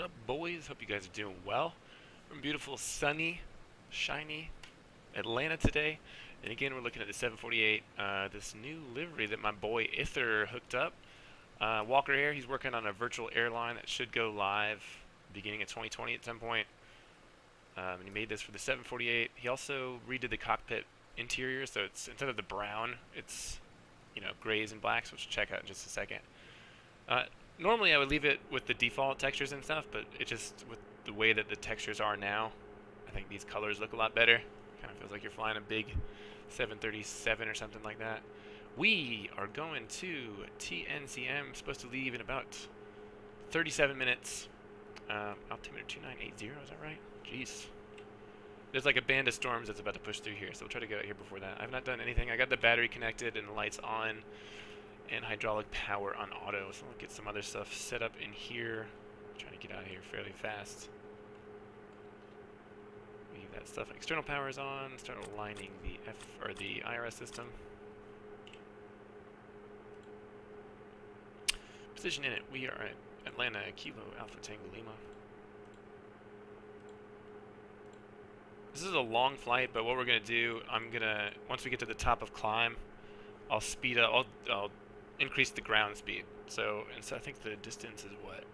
up, boys? Hope you guys are doing well. From beautiful, sunny, shiny Atlanta today. And again, we're looking at the 748, this new livery that my boy Ither hooked up. Walker here, he's working on a virtual airline that should go live beginning of 2020 at some point. And he made this for the 748. He also redid the cockpit interior, so it's instead of the brown, it's grays and blacks, which we'll check out in just a second. Normally I would leave it with the default textures and stuff, but it just, with the way that the textures are now, I think these colors look a lot better. Kind of feels like you're flying a big 737 or something like that. We are going to TNCM, supposed to leave in about 37 minutes. Altimeter 2980, is that right? Jeez. There's like a band of storms that's about to push through here, so we'll try to get out here before that. I've not done anything. I got the battery connected and the lights on, and hydraulic power on auto, so we'll get some other stuff set up in here. I'm trying to get out of here fairly fast. Leave that stuff. External power is on. Start aligning the IRS system. Position in it. We are at Atlanta Kilo Alpha Tango Lima. This is a long flight, but what we're gonna do, once we get to the top of climb, I'll speed up. I'll increase the ground speed. So I think the distance is what,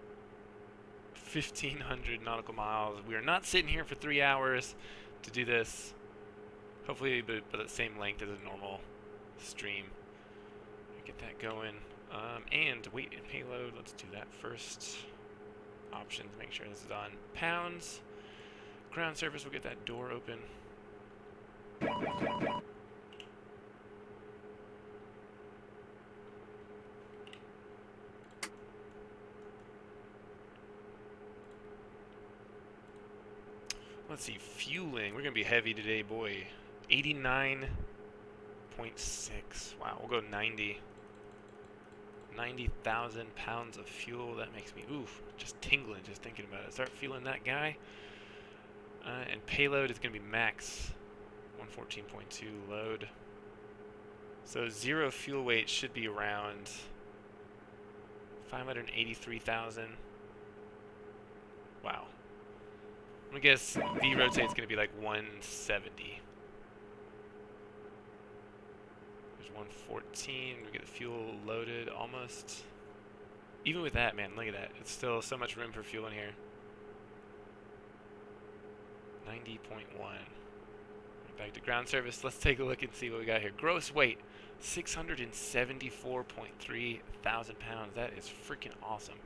1,500 nautical miles. We are not sitting here for 3 hours to do this. Hopefully, but the same length as a normal stream. Get that going. And weight and payload. Let's do that first. Options. Make sure this is on pounds. Ground surface. We'll get that door open. Let's see, fueling. We're going to be heavy today, boy. 89.6. Wow, we'll go 90. 90,000 pounds of fuel. That makes me, oof, just tingling just thinking about it. Start fueling that guy. And payload is going to be max 114.2 load. So zero fuel weight should be around 583,000. Wow. I'm gonna guess V rotate's gonna be like 170. There's 114. We get the fuel loaded almost. Even with that, man, look at that. It's still so much room for fuel in here. 90.1. Back to ground service. Let's take a look and see what we got here. Gross weight, 674.3 thousand pounds. That is freaking awesome.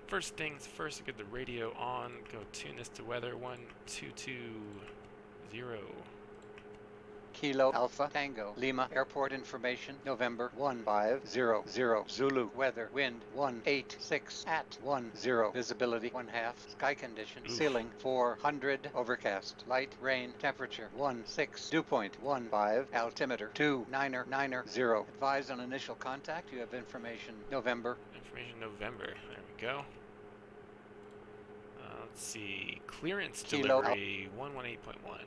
First things first, get the radio on. Go tune this to weather 1220. Kilo Alpha Tango Lima Airport information November 1500 Zulu weather wind 186 at 10 visibility 1/2 sky condition ceiling 400 overcast light rain temperature 16 dew point 15 altimeter 2990 advise on initial contact. You have information November. There we go. Let's see, clearance Kilo delivery 118.1.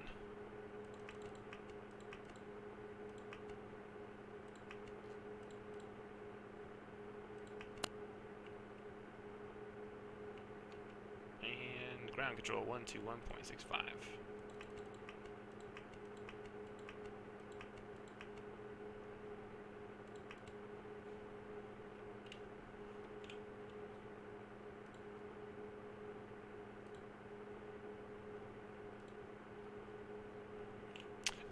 And ground control 121.65.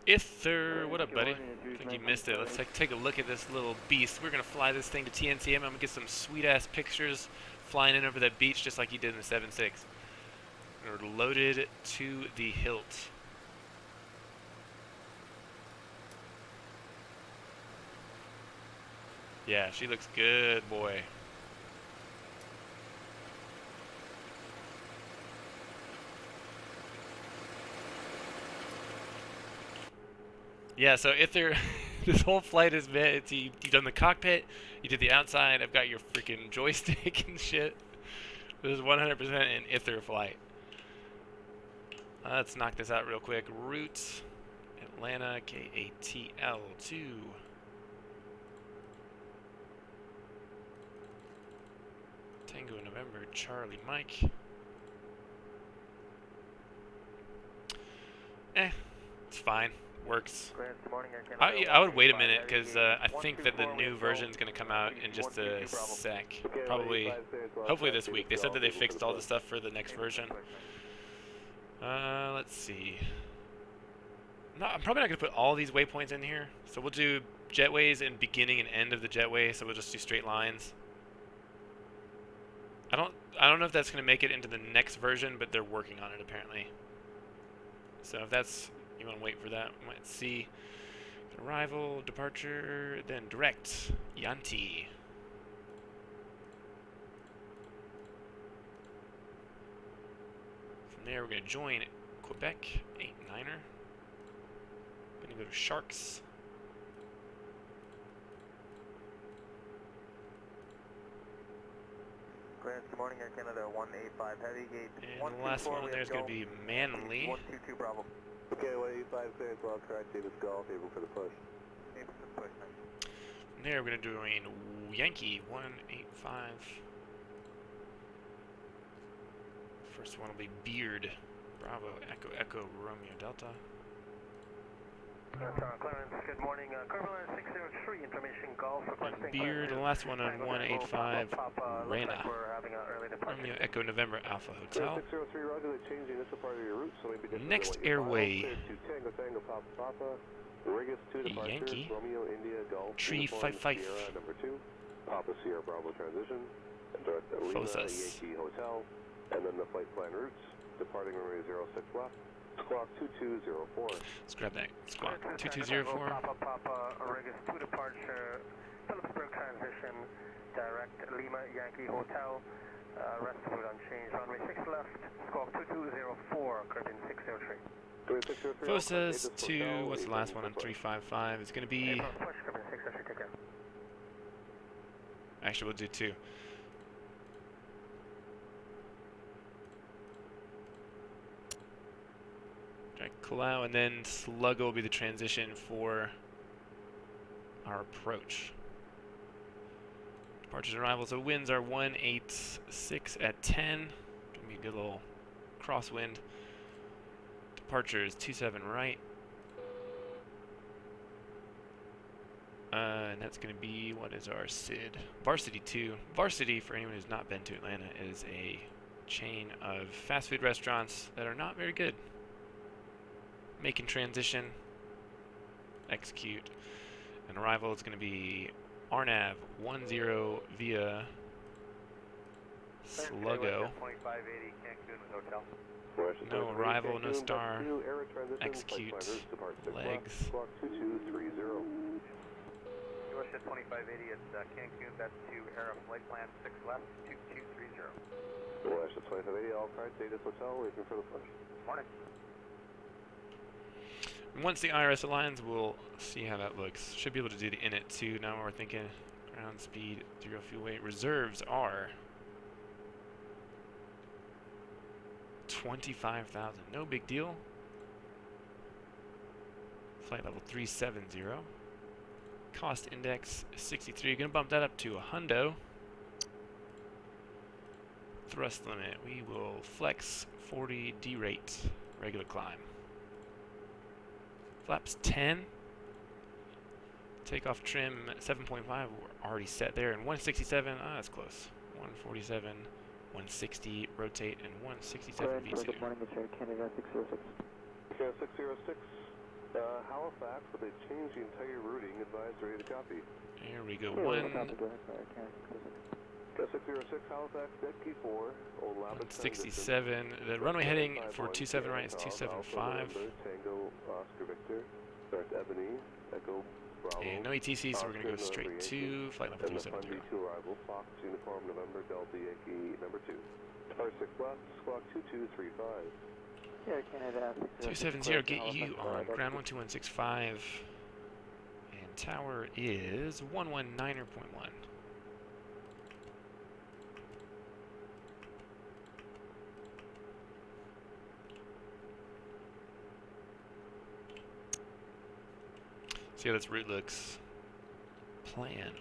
Ither, what up, buddy? I think you missed it. Let's take a look at this little beast. We're going to fly this thing to TNCM. I'm going to get some sweet-ass pictures flying in over that beach just like you did in the 7.6. We're loaded to the hilt. Yeah, she looks good, boy. Yeah, so Ither, this whole flight has been, you've done the cockpit, you did the outside, I've got your freaking joystick and shit. This is 100% an Ither flight. Let's knock this out real quick. Route, Atlanta, KATL2. Tango November Charlie Mike. It's fine. Works. I would wait a minute because I think that the new version is going to come out in just a sec. Probably, hopefully this week. They said that they fixed all the stuff for the next version. Let's see. No, I'm probably not going to put all these waypoints in here. So we'll do jetways and beginning and end of the jetway. So we'll just do straight lines. I don't know if that's going to make it into the next version, but they're working on it apparently. So if that's, you want to wait for that, we might see arrival, departure, then direct, Yanti. From there we're going to join Quebec, 8-9er. Going to go to Sharks. Clearance, good morning, Air Canada 185 Heavy Gate. And the last one there is going to be Manly. 122 Bravo. Okay, 185 clearance, well correct, Davis Golf, able for the push. Able for the push, man. From there we're going to do Yankee 185. First one will be Beard. Bravo, Echo, Echo, Romeo, Delta. Clearance, good morning. Curveline 603, information Golf requesting Beard, the last one on 185, Rena. Romeo, Echo, November, Alpha Hotel. 603, Roger, they're changing this part of your route, so maybe different Next than what you airway, Tango, Tango, Papa, Papa. Regis 2 departures, Yankee. Romeo, India, Golf. Tree Uniform, 55. Sierra, number 2. Papa, Sierra, Bravo transition. And direct Lima, Fosas. Yankee Hotel. And then the flight plan routes, departing runway 06 left. Squawk 2204. Let's grab that. Squawk 2204. Papa, Papa, Regis 2 departure, Phillipsburg transition, direct Lima, Yankee Hotel. Rest of it unchanged. Runway 6 left, Squawk 2204, Caribbean 603. Fosas 2, what's the last one on 355? It's going to be... Actually, we'll do 2. Kalau, and then Sluggo will be the transition for our approach. Departures and arrivals. So winds are 186 at 10. Gonna be a good little crosswind. Departures 27 right. And that's gonna be, what is our SID? Varsity 2. Varsity, for anyone who's not been to Atlanta, is a chain of fast food restaurants that are not very good. Making transition, execute, and arrival is going to be RNAV 10 via Sluggo. No arrival, no star, execute, legs. US 2580, it's Cancun, that's to Air Flight Plan 6 left, 2230. US 2580, all card, Davis Hotel, waiting for the push. Morning. Once the IRS aligns, we'll see how that looks. Should be able to do the init too. Now we're thinking ground speed, 0 fuel weight. Reserves are 25,000. No big deal. Flight level 370. Cost index 63. Gonna bump that up to a hundo. Thrust limit. We will flex 40 derate. Regular climb. Flaps 10. Takeoff trim 7.5. We're already set there. And 167. Ah, that's close. 147, 160 rotate, and 167 V2. Good morning, it's Air Canada 606. Okay, 606. Halifax, but they changed the entire routing. Advised, ready to copy. There we go. 606 Halifax, deck P4, Old Labrador 167. The runway heading for 27 right is 275. Tango, Oscar Victor, start Ebony, Echo, Bravo. And no ETC, so we're going to go straight to flight level 370. To arrival, Fox, Uniform, November, Delta, Yankee, number 2. Star 6 left, squawk 2235. Air Canada 270, get you on ground 12165. And tower is 119.1. See how this route looks. Plan.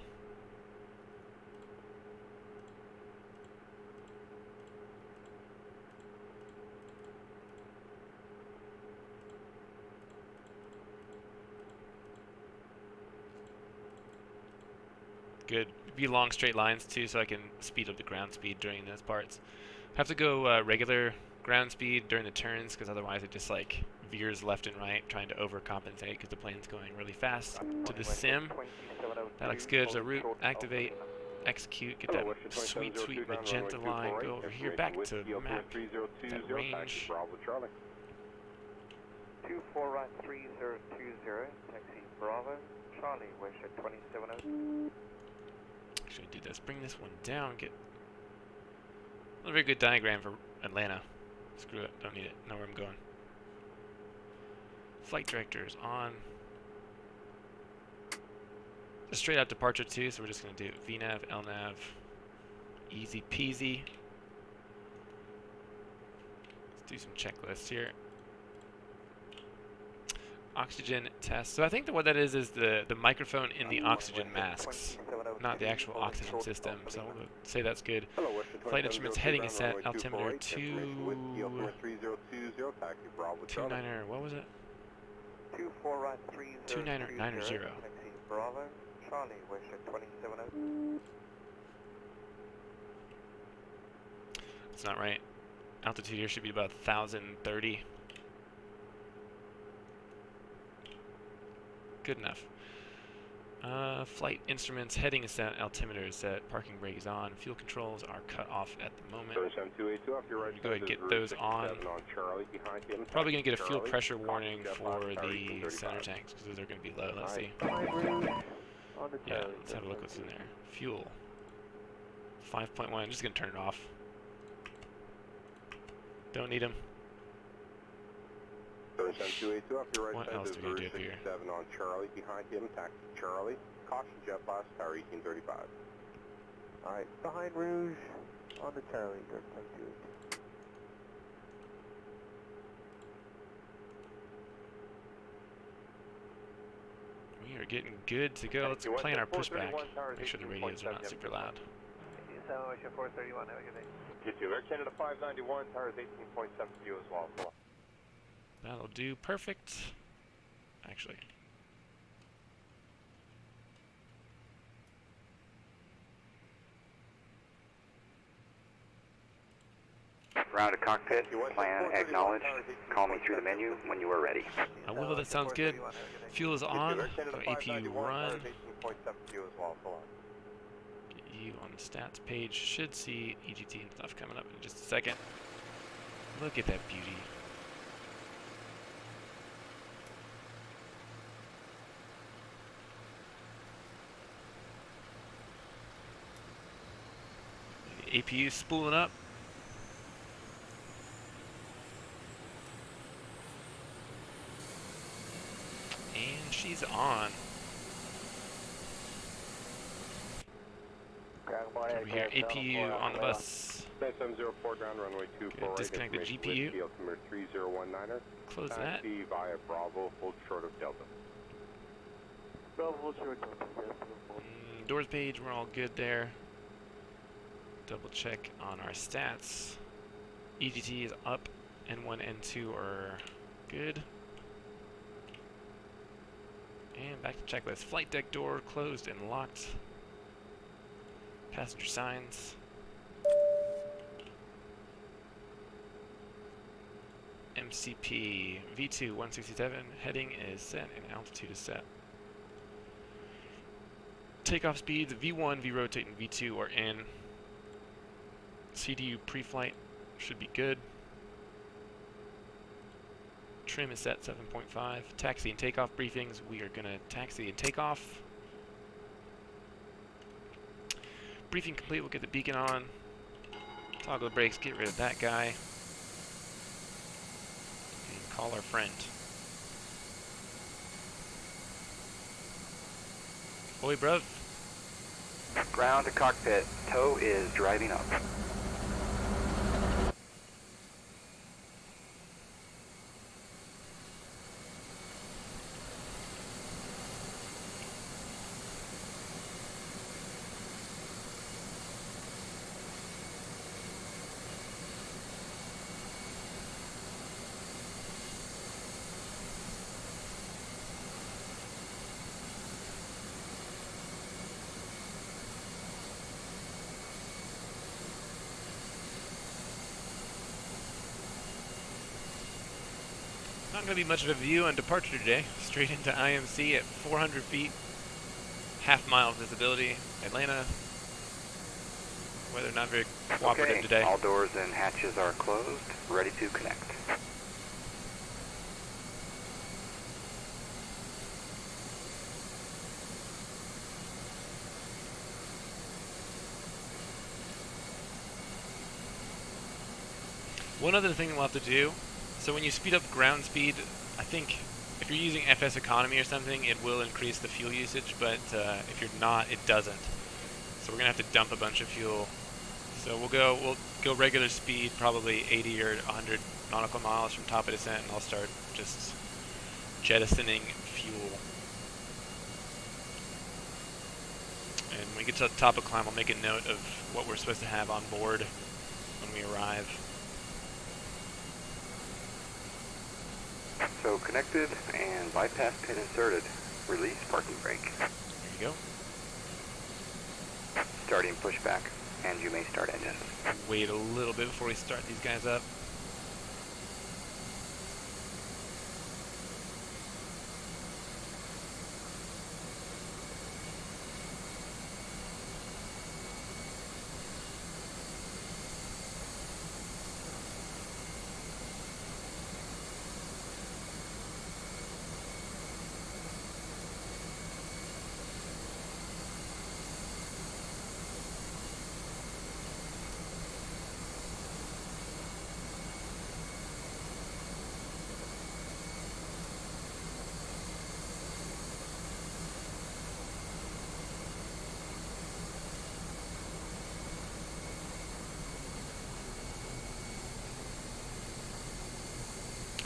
good. Be long straight lines too, so I can speed up the ground speed during those parts. Have to go regular ground speed during the turns, because otherwise it just like veers left and right, trying to overcompensate because the plane's going really fast to the sim. That looks good. So route, activate, execute, get that sweet, sweet magenta line. Go over here, back to map, that range. 24 right 3020, taxi Bravo, Charlie, wish at 2702. Actually, do this. Bring this one down. Get a very good diagram for Atlanta. Screw it. Don't need it. Know where I'm going. Flight director is on. Just straight out departure too, so we're just going to do VNAV, LNAV. Easy peasy. Let's do some checklists here. Oxygen test. So I think that what that is the microphone in the oxygen masks, not the actual oxygen system. So we'll say that's good. Flight instruments heading is set. Altimeter 29er. What was it? 24 right 3020, 2990. taxi Bravo, Charlie, wish at 2702. It's not right. Altitude here should be about 1,030. Good enough. Flight instruments heading is set, altimeter is set, parking brake is on, fuel controls are cut off at the moment. Go ahead and get those on. Probably going to get a fuel pressure warning for the center tanks because those are going to be low. Let's see. Yeah, let's have a look what's in there. Fuel. 5.1. I'm just going to turn it off. Don't need them. What else do we do up here? On Charlie, behind him, taxi Charlie. Caution jet blast, tower 1835. Alright, behind Rouge, on the Charlie, dirt type 2. We are getting good to go. Let's plan our pushback. Make sure the radios are not super loud. 431, have a good day. You too. Air Canada 591, towers 18.7 for you as well. That'll do. Perfect. Actually. Ground to cockpit, plan acknowledged. Call me through the menu when you are ready. I will. That sounds good. Fuel is on. So APU run. Get you on the stats page. Should see EGT and stuff coming up in just a second. Look at that beauty. The APU spooling up. And she's on. Over here, APU on the bus. 9704 ground runway 24. Disconnect the GPU. Altimeter 3019er. Close that. Taxi via Bravo, hold short of Delta. Bravo, hold short of Delta. Doors page, we're all good there. Double check on our stats. EGT is up. N1, N2 are good. And back to checklist. Flight deck door closed and locked. Passenger signs. MCP V2 167. Heading is set and altitude is set. Takeoff speeds V1, V-rotate, and V2 are in. CDU pre-flight should be good. Trim is set 7.5. Taxi and takeoff briefings. We are going to taxi and take off. Briefing complete. We'll get the beacon on. Toggle the brakes. Get rid of that guy. And call our friend. Oi, bruv. Ground to cockpit, tow is driving up. Not going to be much of a view on departure today. Straight into IMC at 400 feet. Half-mile visibility. Atlanta. Weather not very cooperative Okay, today. all doors and hatches are closed. Ready to connect. One other thing we'll have to do, so when you speed up ground speed, I think if you're using FS economy or something, it will increase the fuel usage, but if you're not, it doesn't. So we're gonna have to dump a bunch of fuel. So we'll go regular speed, probably 80 or 100 nautical miles from top of descent, and I'll start just jettisoning fuel. And when we get to the top of climb, I'll make a note of what we're supposed to have on board when we arrive. So connected and bypass pin inserted. Release parking brake. There you go. Starting pushback, and you may start engines. Wait a little bit before we start these guys up.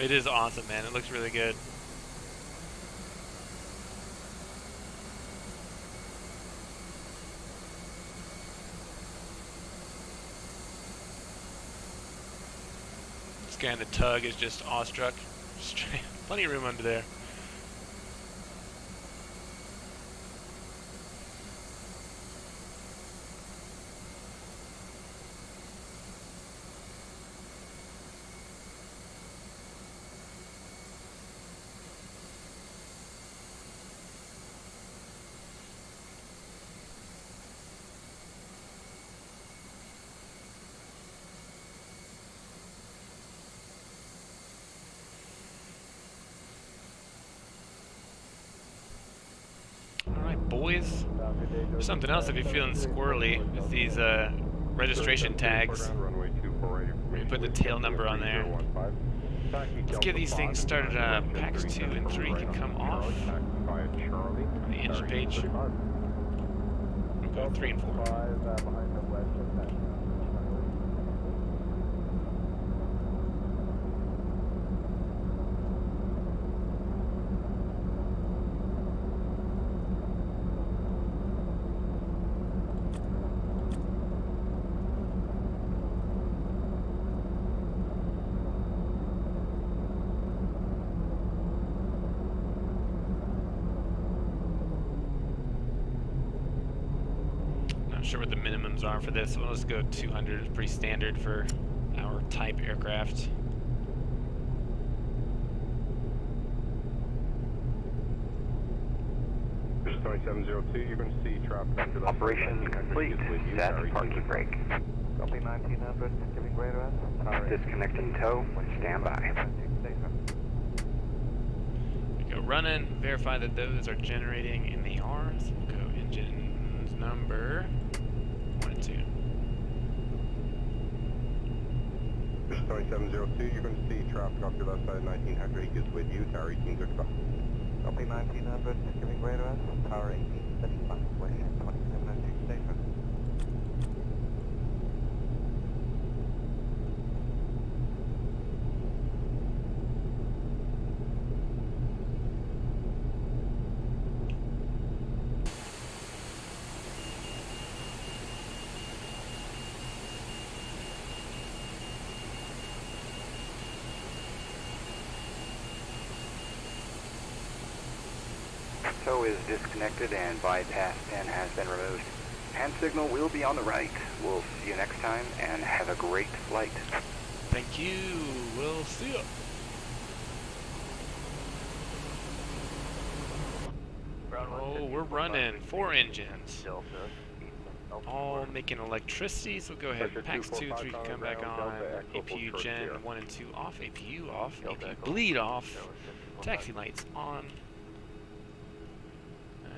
It is awesome, man. It looks really good. This guy in the tug is just awestruck. Plenty of room under there. Boys, there's something else if you're feeling squirrely with these registration tags. We're going to put the tail number on there. Let's get these things started up. Packs 2 and 3 can come off on the engine page. We'll go 3 and 4. Not sure what the minimums are for this. We'll just go 200. It's pretty standard for our type aircraft. This is 2702. You're going to see traffic after that. Operation complete. Set parking brake. Copy 1900, giving radar us. Disconnecting tow. Stand by. We go running. Verify that those are generating, and they are. So we'll go engines number 1 and 2. This is 2702. You're going to see traffic after that side. 1900 is with you. Tower 1835. Copy 1900, giving radar us. Tower 1835, west 2702 station. Tow is disconnected and bypass pin has been removed. Hand signal will be on the right. We'll see you next time and have a great flight. Thank you. We'll see you. Oh, we're running 4 engines. All making electricity, so go ahead. Packs 2, 3 can come back on. APU gen 1 and 2 off. APU off. APU bleed off. Taxi lights on.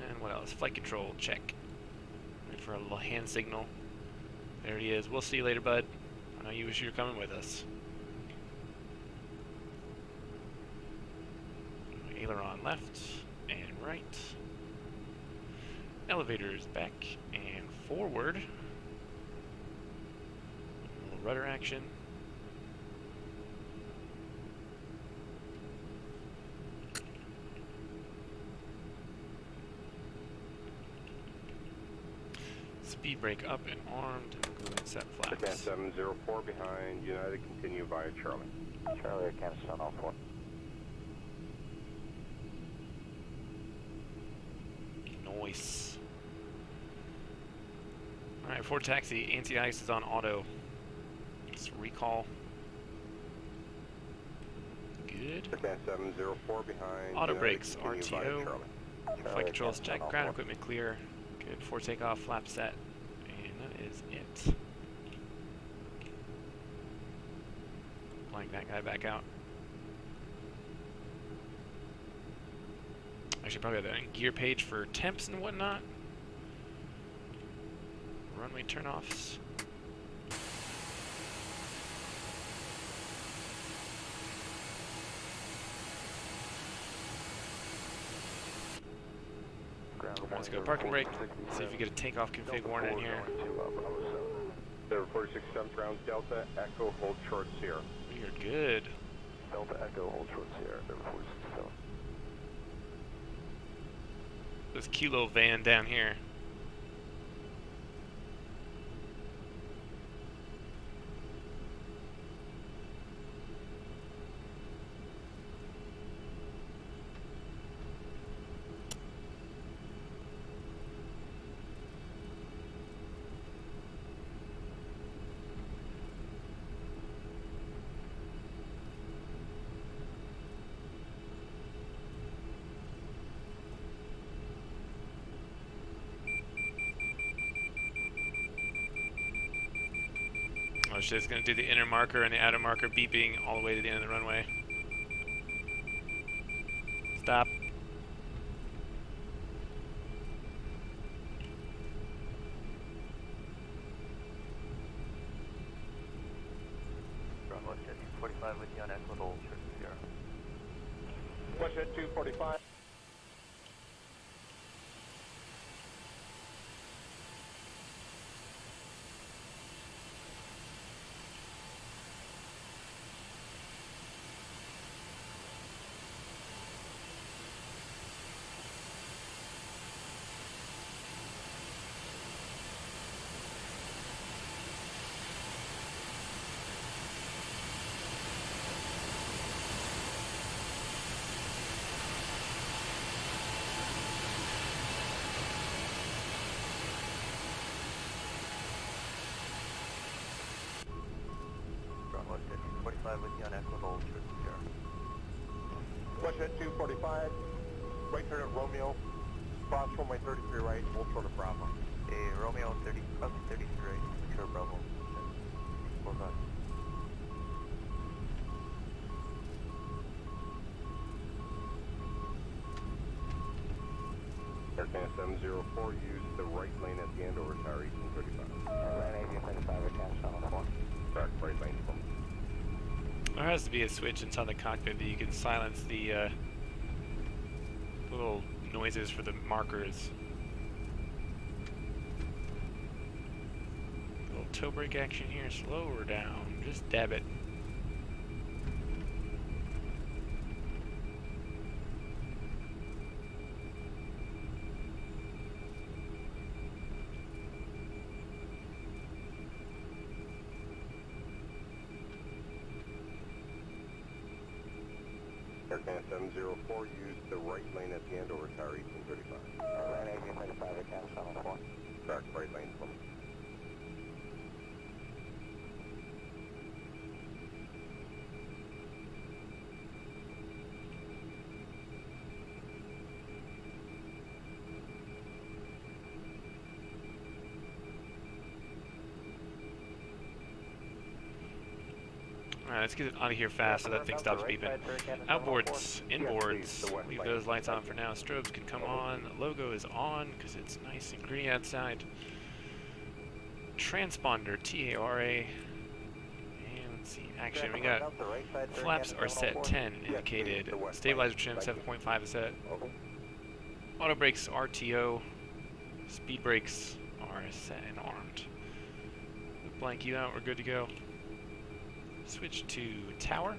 And what else? Flight control check. Wait for a little hand signal. There he is. We'll see you later, bud. I know you wish you were coming with us. Aileron left and right. Elevators back and forward. A little rudder action. Speed brake up and armed. And go and set flaps. Japan 704 behind United, continue via Charlie. Charlie, I can't stand off one. Nice. Alright, for taxi, anti-ice is on auto. Let's recall. Good. Japan 704 behind Auto United, brakes, continue via RTO. Charlie. Flight controls check, ground equipment clear. Good, for takeoff, flap set. And that is it. Flying that guy back out. I should probably have that gear page for temps and whatnot. Runway turnoffs. Let's go to parking brake. See if you get a takeoff config warning in here. 746 ground Delta Echo, hold short Sierra. We are good. Delta Echo, hold short Sierra, 747. This kilo van down here. I was just going to do the inner marker and the outer marker beeping all the way to the end of the runway. Stop. Runway 245 with you on Echo, hold short Sierra. Watch at 245. Runway 245 with you on Echo, hold short Sierra. Watch at 245. Right turn at Romeo. Cross runway 33 right, hold short of Bravo. Hey, Romeo 30, crossing 33 right, secure Bravo. Hold on. Aircan 704, use the right lane at the end over tower 1835. Land 1835, I can't stand off one. Back right lane from. There has to be a switch inside the cockpit that you can silence the little noises for the markers. Little toe brake action here. Slow her down. Just dab it. Aircan 704, use the right lane at the end over tower 1835. Land 1835, I can't stand off one. Back right lane from. Alright, let's get out of here fast so that thing stops beeping. Outboards, inboards, leave those lights on for now. Strobes can come on. Logo is on because it's nice and green outside. Transponder, TARA. And let's see, action. We got flaps are set 10 indicated. Stabilizer trim 7.5 is set. Auto brakes RTO. Speed brakes are set and armed. Blank you out, we're good to go. Switch to tower.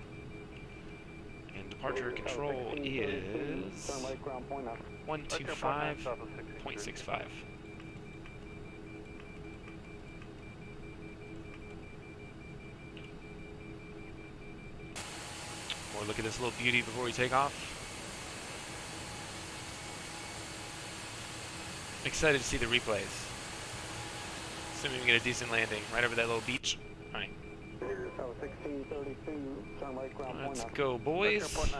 And departure control is 125.65. Or look at this little beauty before we take off. Excited to see the replays. Assuming we get a decent landing right over that little beach. Alright. Let's go, boys. JetBlue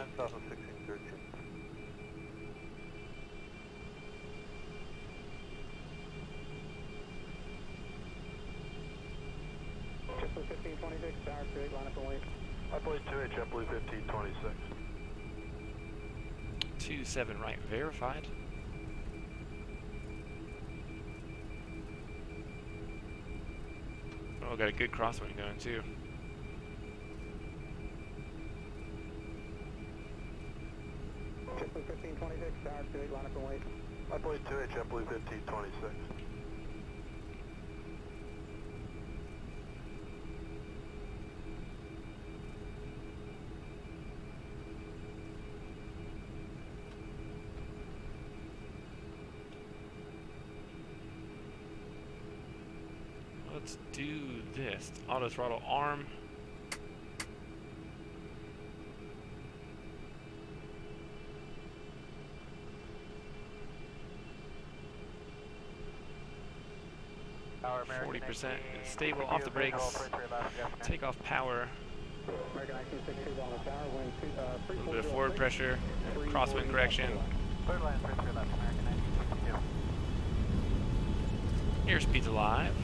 1526, tower 2, line up and wait. I believe 2-8, JetBlue 1526. 27 right, verified. Oh, got a good crosswind going too. JetBlue 1526, tower 2, line up and wait. I believe 2-8, JetBlue 1526. Let's do this. Auto throttle arm. Tower 40% stable off the brakes. Takeoff power. A little bit of forward pressure. Crosswind correction. Third line, 33 left, American 1962. Airspeed's alive.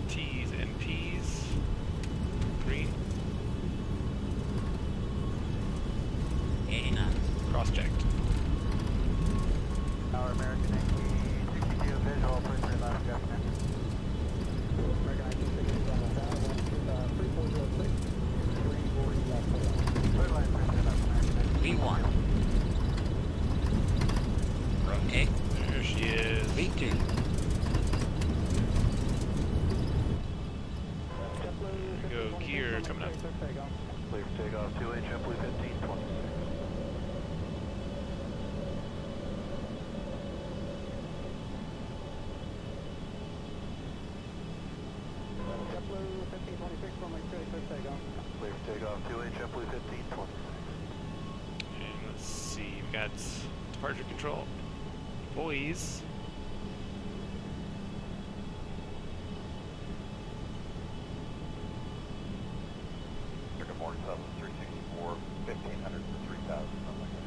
T's and P's. Green. Cross-checked. Tower American 1962, visual, 33 left, Governor. American 1962 on the tower, 3406, 340 left. Third line, 33 left, American 1962. V1. Okay. There she is. V2. Go gear coming up. Clear for takeoff 2-8, JetBlue 1526. JetBlue 1526, runway 286, takeoff. Clear for takeoff 2-8, JetBlue 1526. And let's see, we've got departure control. Boys. Morning 364, 1500 to 3000, something like that.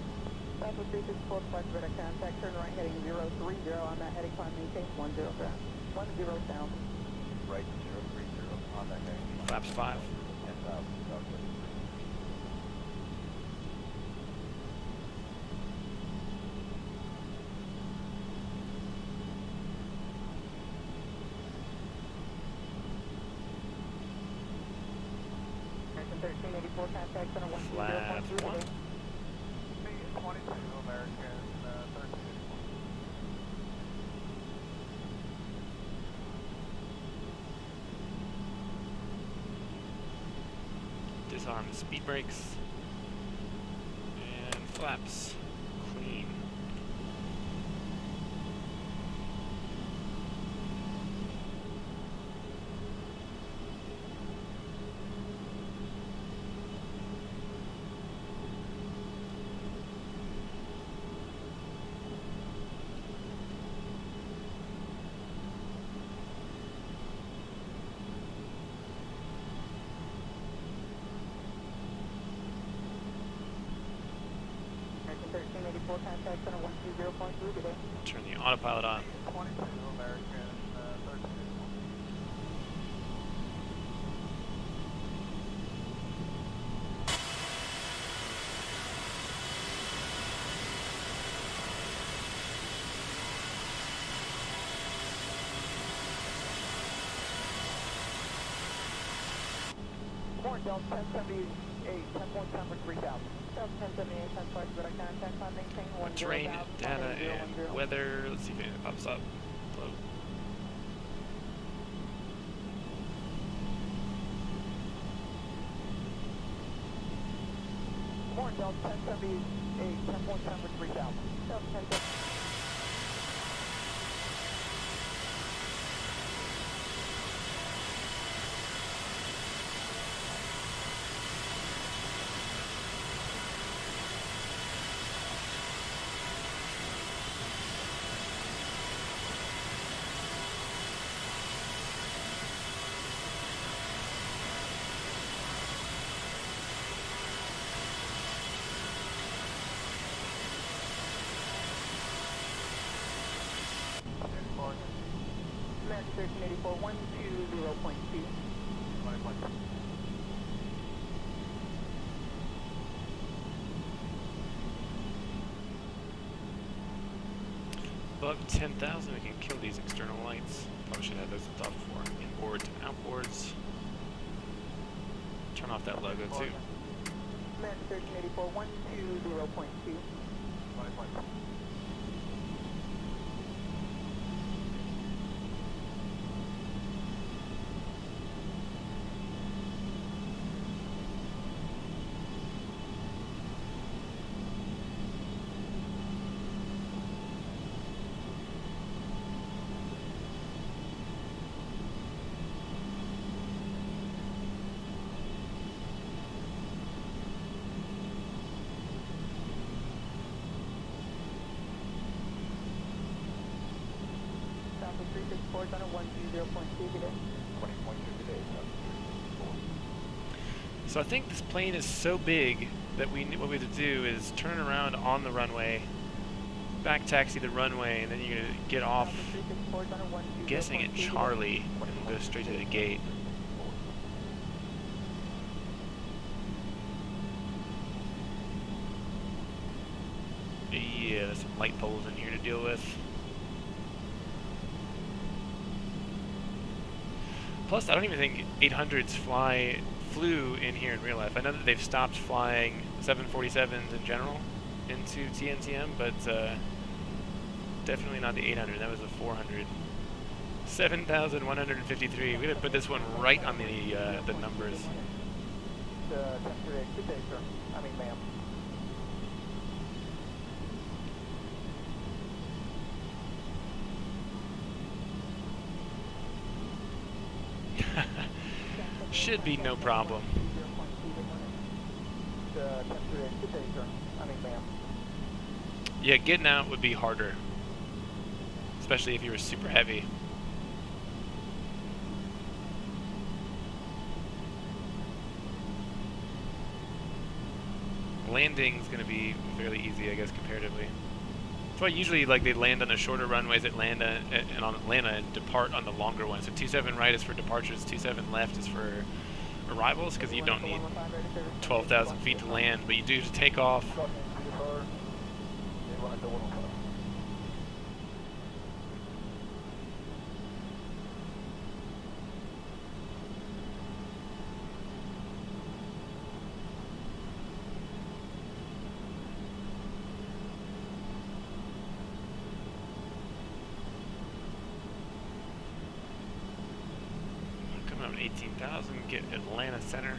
Southwest 364, departure radar contact, turn right heading 030 on that heading, climb maintain 10 ground. 10 sound. Right 030 on that heading. Flaps 5. 10,000, Southwest. American 1384, contact center 120.3 Flaps 1. 22, American 13. Disarm the speed brakes. And flaps. Clean. American 1384, contact center 120.3 today. Turn the autopilot on. 22, American 13. Morning, Delta 1078, 10.10 for 3000. Delta 1078, 10 twice, better contact on maintain 10,000. Terrain, data, and weather. Let's see if anything pops up. Hello. Morning, Delta 1078, 10.10 for 3000. Delta 1078. American 1384, 120.2. Above 10,000, we can kill these external lights. Probably should have those thought before. Inboards and outboards. Turn off that logo too. American 1384, 120.2. Southwest 364, on a 120.2 today. 20.2 today. So I think this plane is so big that what we have to do is turn around on the runway, back taxi the runway, and then you're gonna get off. I'm guessing at Charlie, and we'll go straight to the gate. Yeah, there's some light poles in here to deal with. Plus, I don't even think 800s flew in here in real life. I know that they've stopped flying 747s in general into TNCM, but definitely not the 800. That was a 400. 7,153. We gotta put this one right on the numbers. Good day, sir. I mean, ma'am. Should be no problem. Good day, sir. I mean, ma'am. Yeah, getting out would be harder, especially if you were super heavy. Landing's gonna be fairly easy, I guess, comparatively. That's why usually like they land on the shorter runways at Atlanta and on Atlanta and depart on the longer ones. So 27 right is for departures, 27 left is for arrivals, because you don't need 12,000 feet to land, but you do to take off. Coming up at 18,000, get Atlanta Center.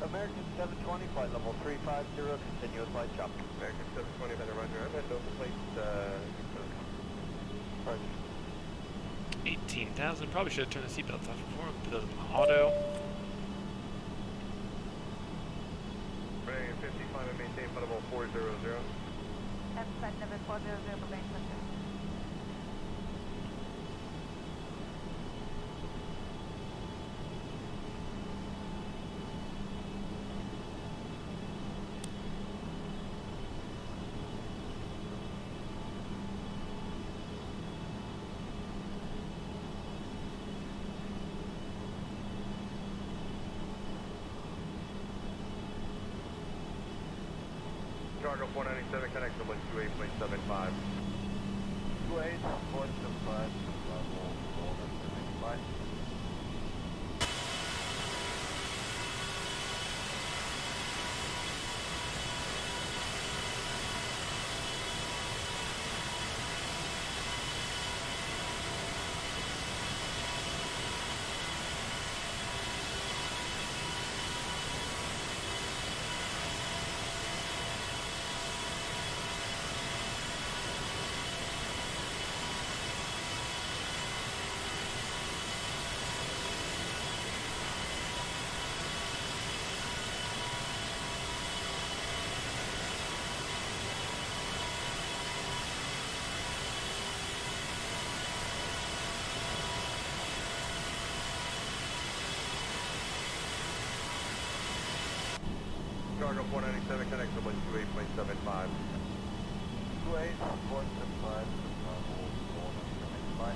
American 720, flight level 350, continuous light chopper. American 720 by the Roger. I'm at Delta Plate, 18,000. Probably should have turned the seatbelts off before. Put those in auto. American 55 and maintain flight level 400. Flight level 400 for base center. Cargo 497, connect to 128.75. 28.75, level 495. Cargo 497, connect to 128.75. 28.75, level 495.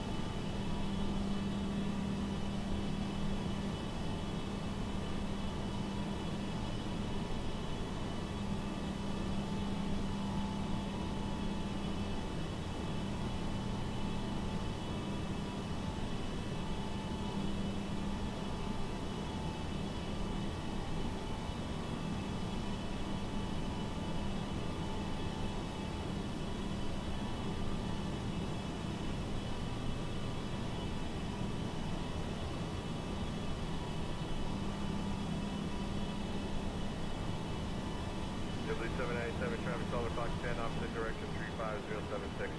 W797, traffic solid Fox 10, opposite direction 35076.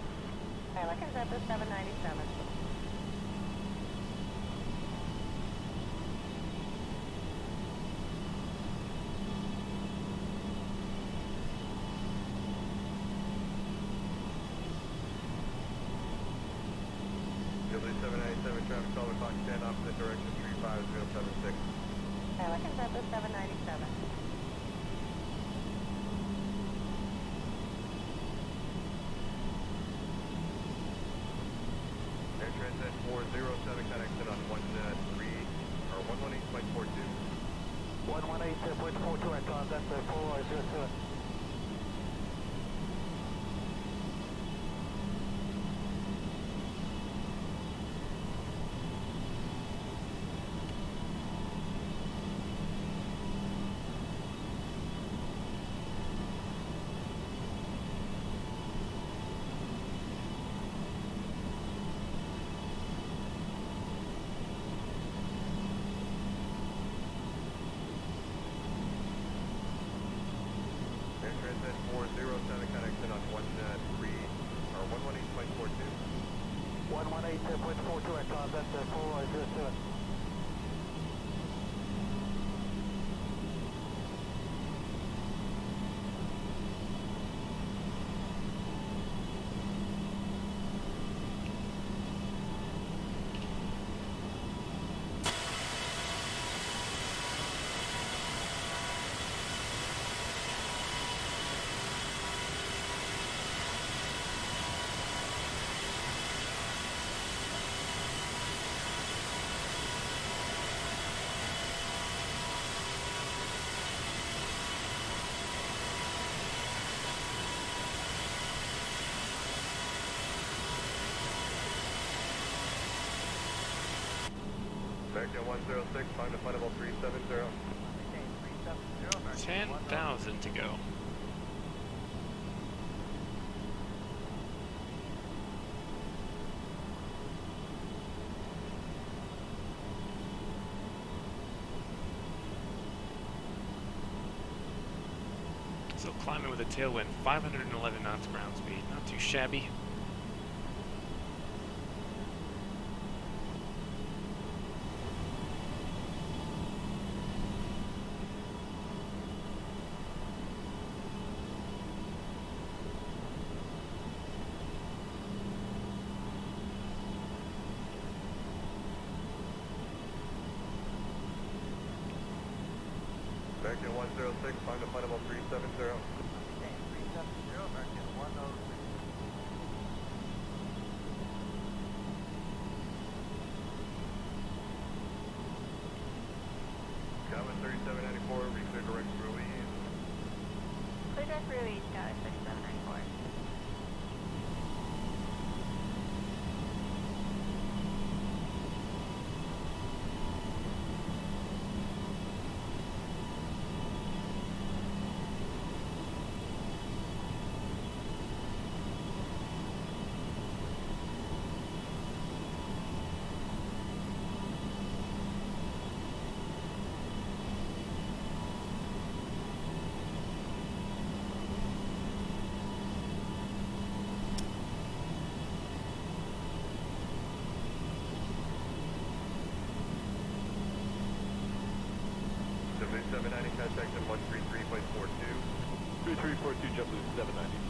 Pelican Zebra 797. W797, traffic solid Fox 10, opposite direction 35076. Pelican Zebra 797. Air Transat 407, connection on 13 or 118.42. 118.42 at Transat 407. Air Transat 407, connection on 13 or 118.42. 118.42 at Transat 407. American 106, climb to flight level 370. 10,000 to go. Still climbing with a tailwind, 511 knots ground speed. Not too shabby. 106, find the flight level 370. Okay, 370, American 106. Calvin 3794, reclear direct release. Clear direct release, Dallas 3794. JetBlue 790, contact at 133.42. 3342, JetBlue 790.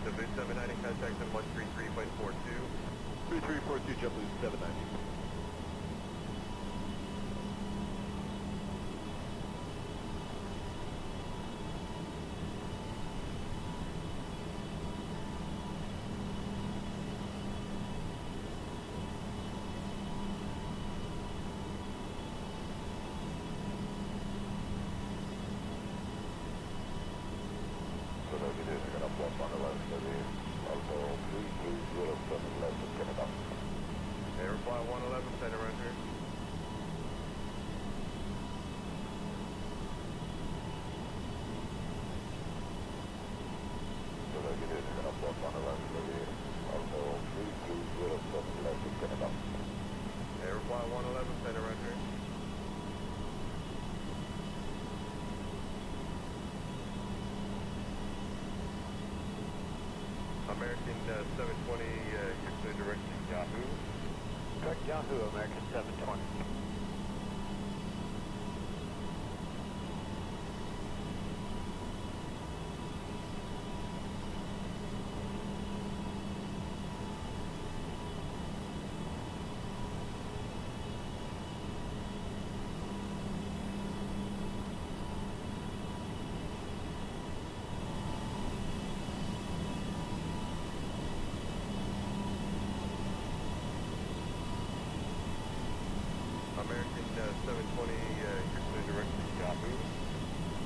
JetBlue 790, contact at 133.42. 3342, JetBlue 790. Airfly 111, center around here. Airfly 111, center around here. American 720, you're clear direct to Yahoo. Direct Yahoo, American 720. American 720, you're clear direct to Yahoo.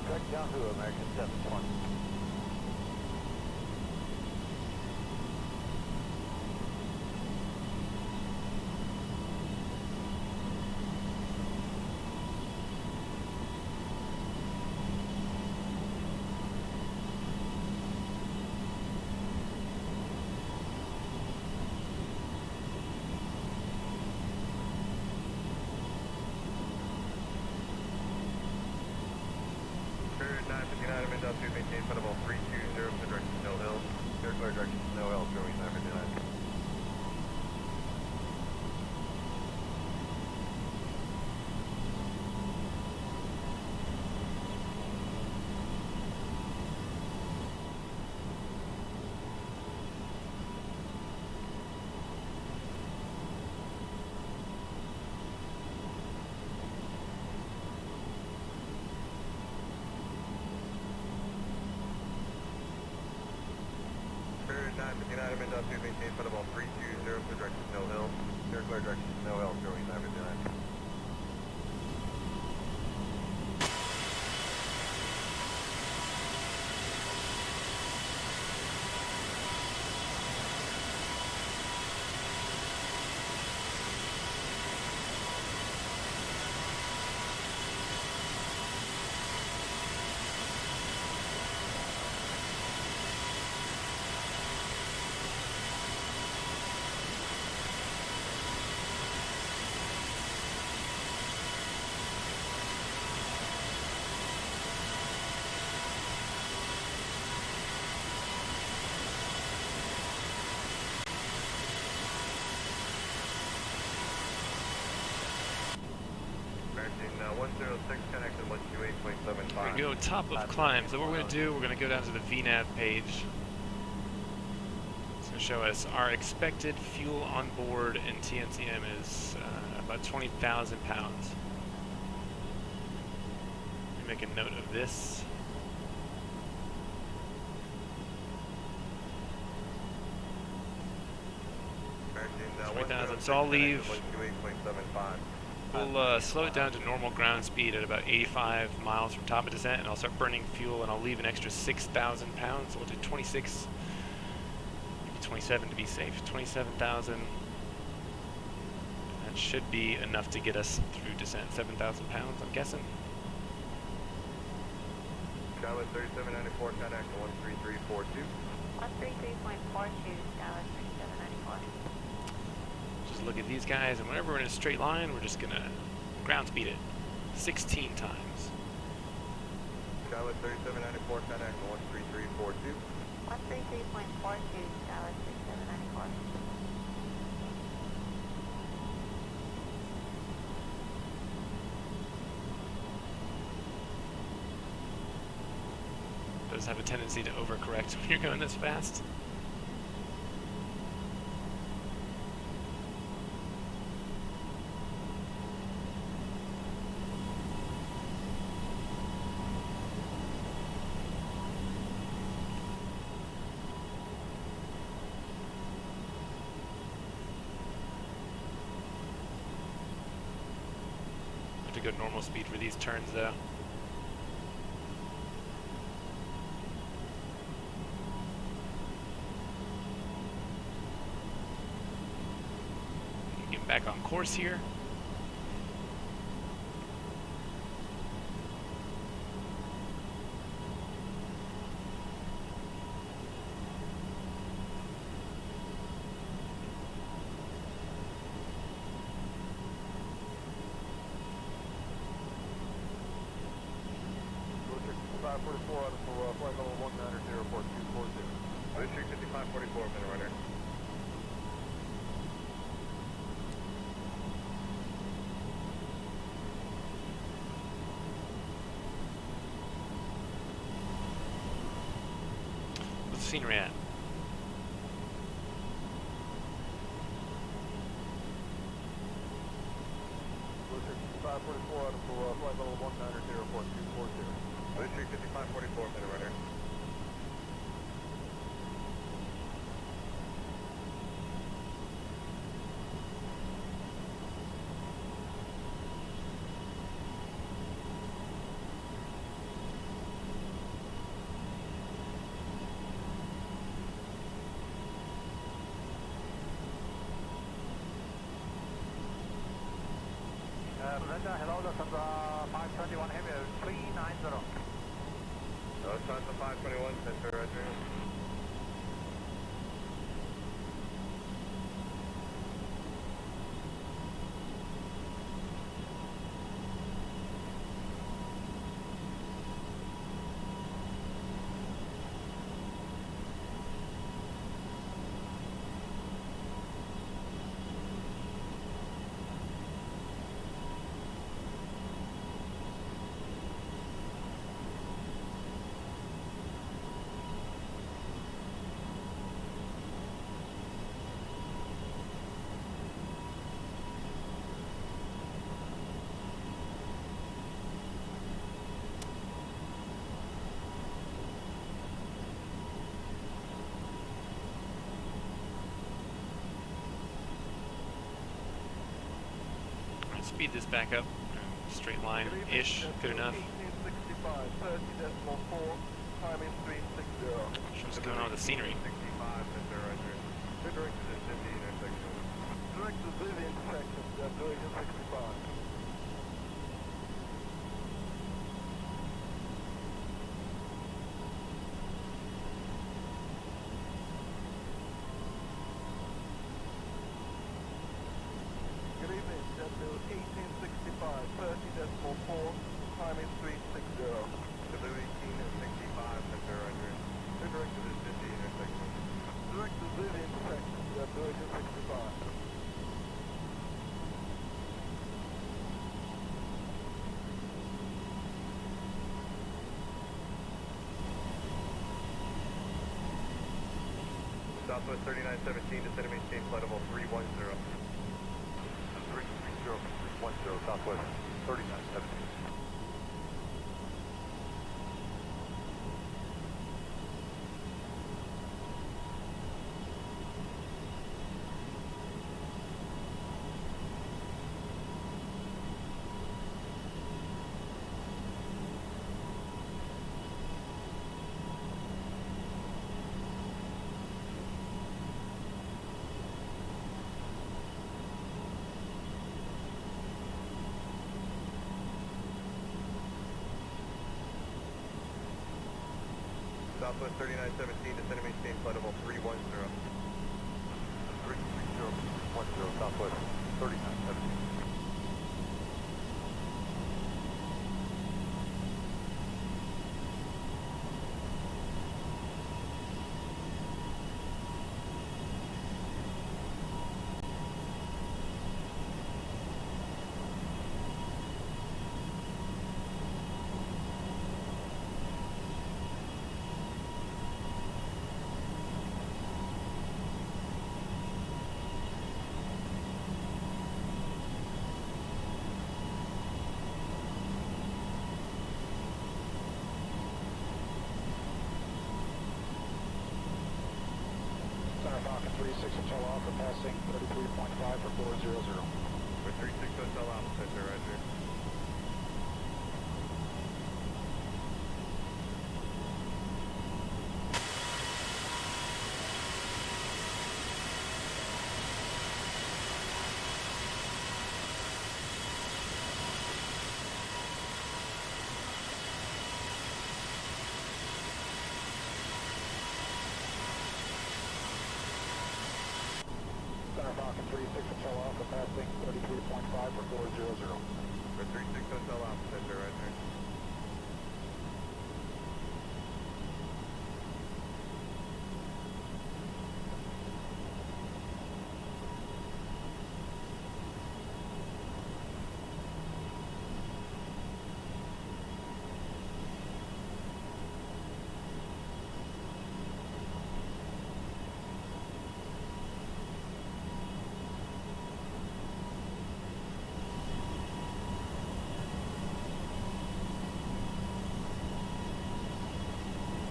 Direct Yahoo, American 720. Spirit 959, I'm in to maintain flight level 320 for direction Snow Hill. Clear direction Snow Hill, showing 959. Spirit 959, I'm in to maintain flight level 320 for direction Snow Hill. Clear direction Snow Hill, showing 959. 106, connected 128.75. We're going to go top of climb. So what we're going to do, we're going to go down to the VNAV page. It's going to show us our expected fuel on board in TNCM is about 20,000 pounds. Let me make a note of this. So I'll leave. We'll slow it down to normal ground speed at about 85 miles from top of descent, and I'll start burning fuel, and I'll leave an extra 6,000 pounds. So we'll do 26, maybe 27 to be safe. 27,000. That should be enough to get us through descent. 7,000 pounds, I'm guessing. Dallas 3794, connect 13342. 133.42, Dallas 3794. Just look at these guys, and whenever we're in a straight line, we're just gonna ground speed it 16 times. Dallas 3794, connect 13342. 133.42, Dallas 3794. Does have a tendency to overcorrect when you're going this fast. I have to go normal speed for these turns though. Back on course here. Flight level 190.4240. District 5544, minute runner. What's the scenery at? District 5544 out of flight level 190.4240. District 5544, minute runner. Hello, this is 521 Heavy 390. Lufthansa 521, Center, Roger. Speed this back up. Straight line-ish. Good enough. 1865, 30.4, time is 360. Show what's going on with the scenery. 65, Center, Roger. Good direct to the Cindy intersection. Direct to the intersection, doing 65. Good evening, Sheffield 1865, 30.4, time is 360. W 1865, Center, Roger. Good direct to the Cindy intersection. Direct to the intersection, doing 65. Southwest 3917, descend and maintain flight level 310. 310, Southwest 3917. Southwest 3917, descend and maintain flight level 310. 330, Southwest 3917. Falcon 36 Hotel Alpha passing 33.5 for 400. For 36 Hotel Alpha, Center, roger. Falcon 36 Hotel Alpha passing 33.5 for 400. For 36 Hotel Alpha, Center, roger.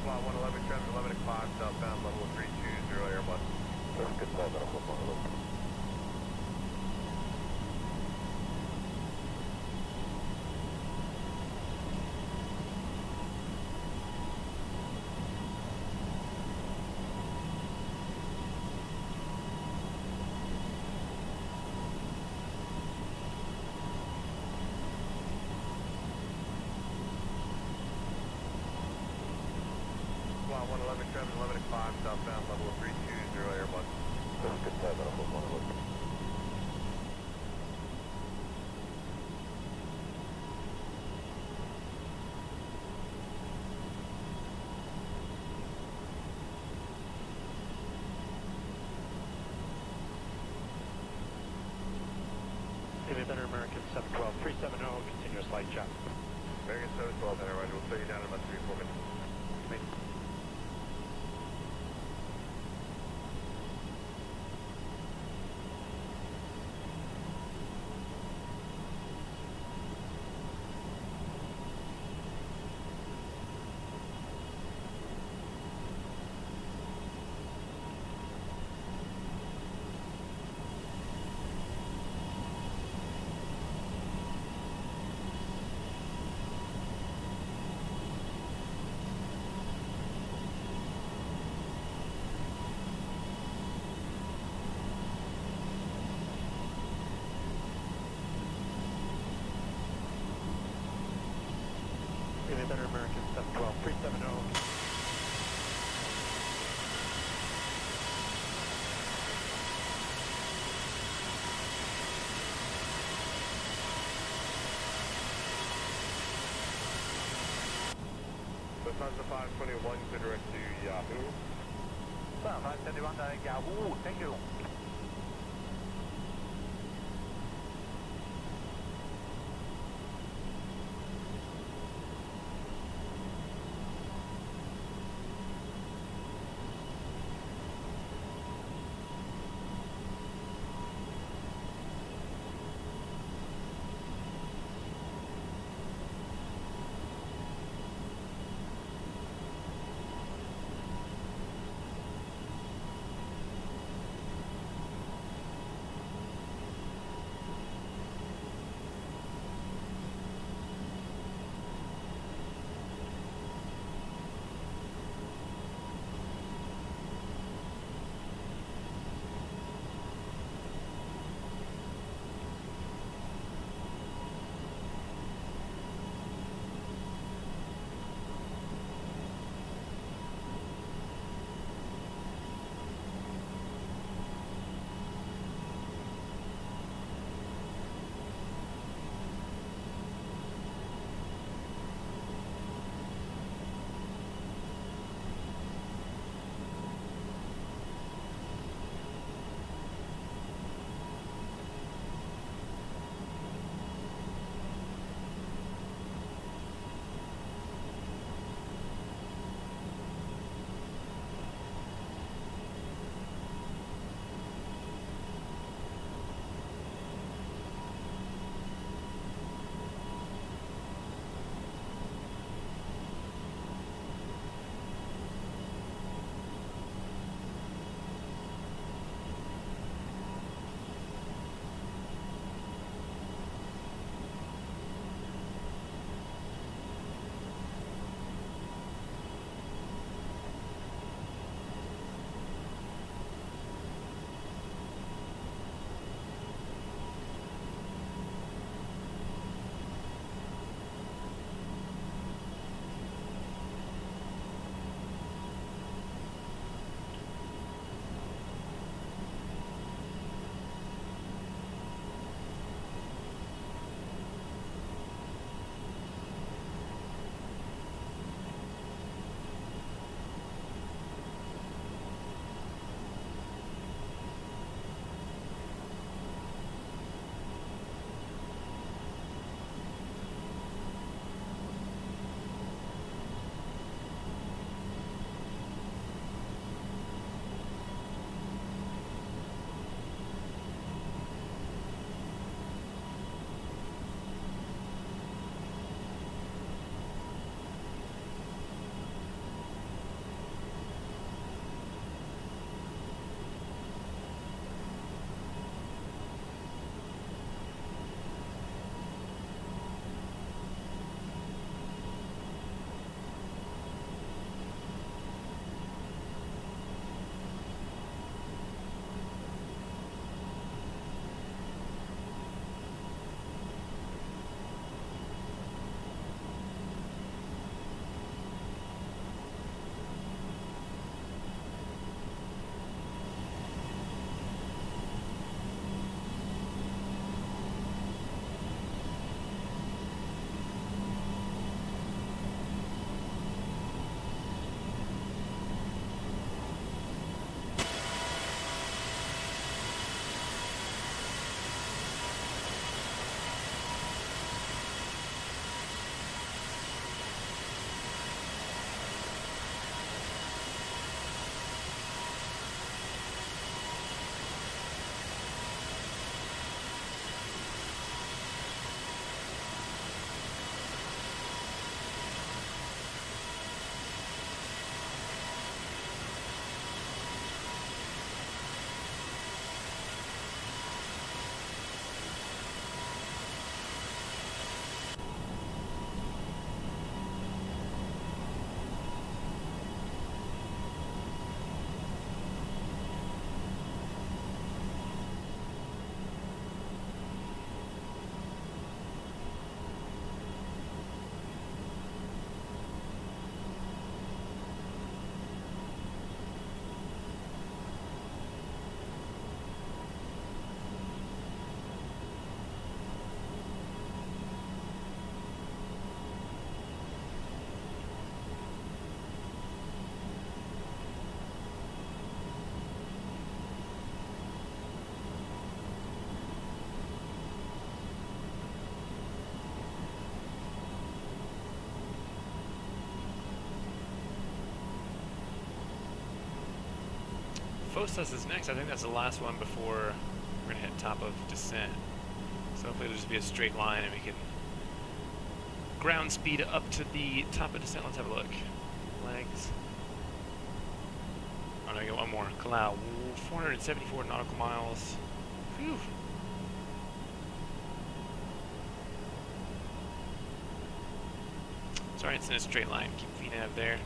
Flight 111, traffic 11 o'clock, southbound level 320 Airbus. That's good, 7 Flight 111, traffic 11 o'clock, southbound level 320 Airbus. That's good, 7 Center American 712 370, continuous light check. American 712, Center, roger. We'll slow you down in about 3-4 minutes. Center American 712 370. Lufthansa 521 to direct to Yahoo. 521 Yahoo, thank you. Fosas is next. I think that's the last one before we're gonna hit top of descent. So hopefully it'll just be a straight line and we can ground speed up to the top of descent. Let's have a look. Legs. Oh no, I got one more. Kalau, 474 nautical miles. Phew. Sorry, it's in a straight line. Keep VNAV there.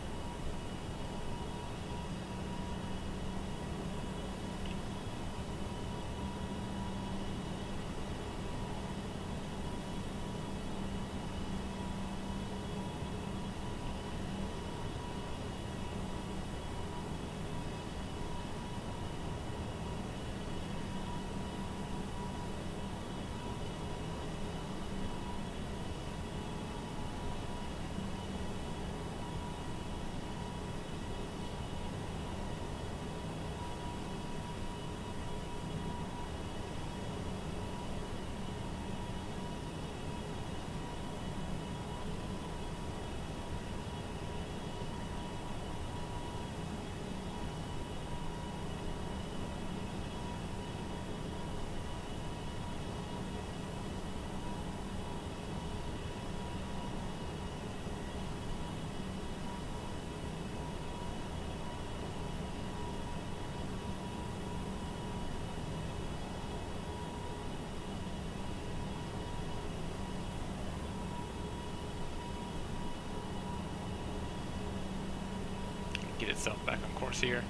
Get itself back on course here.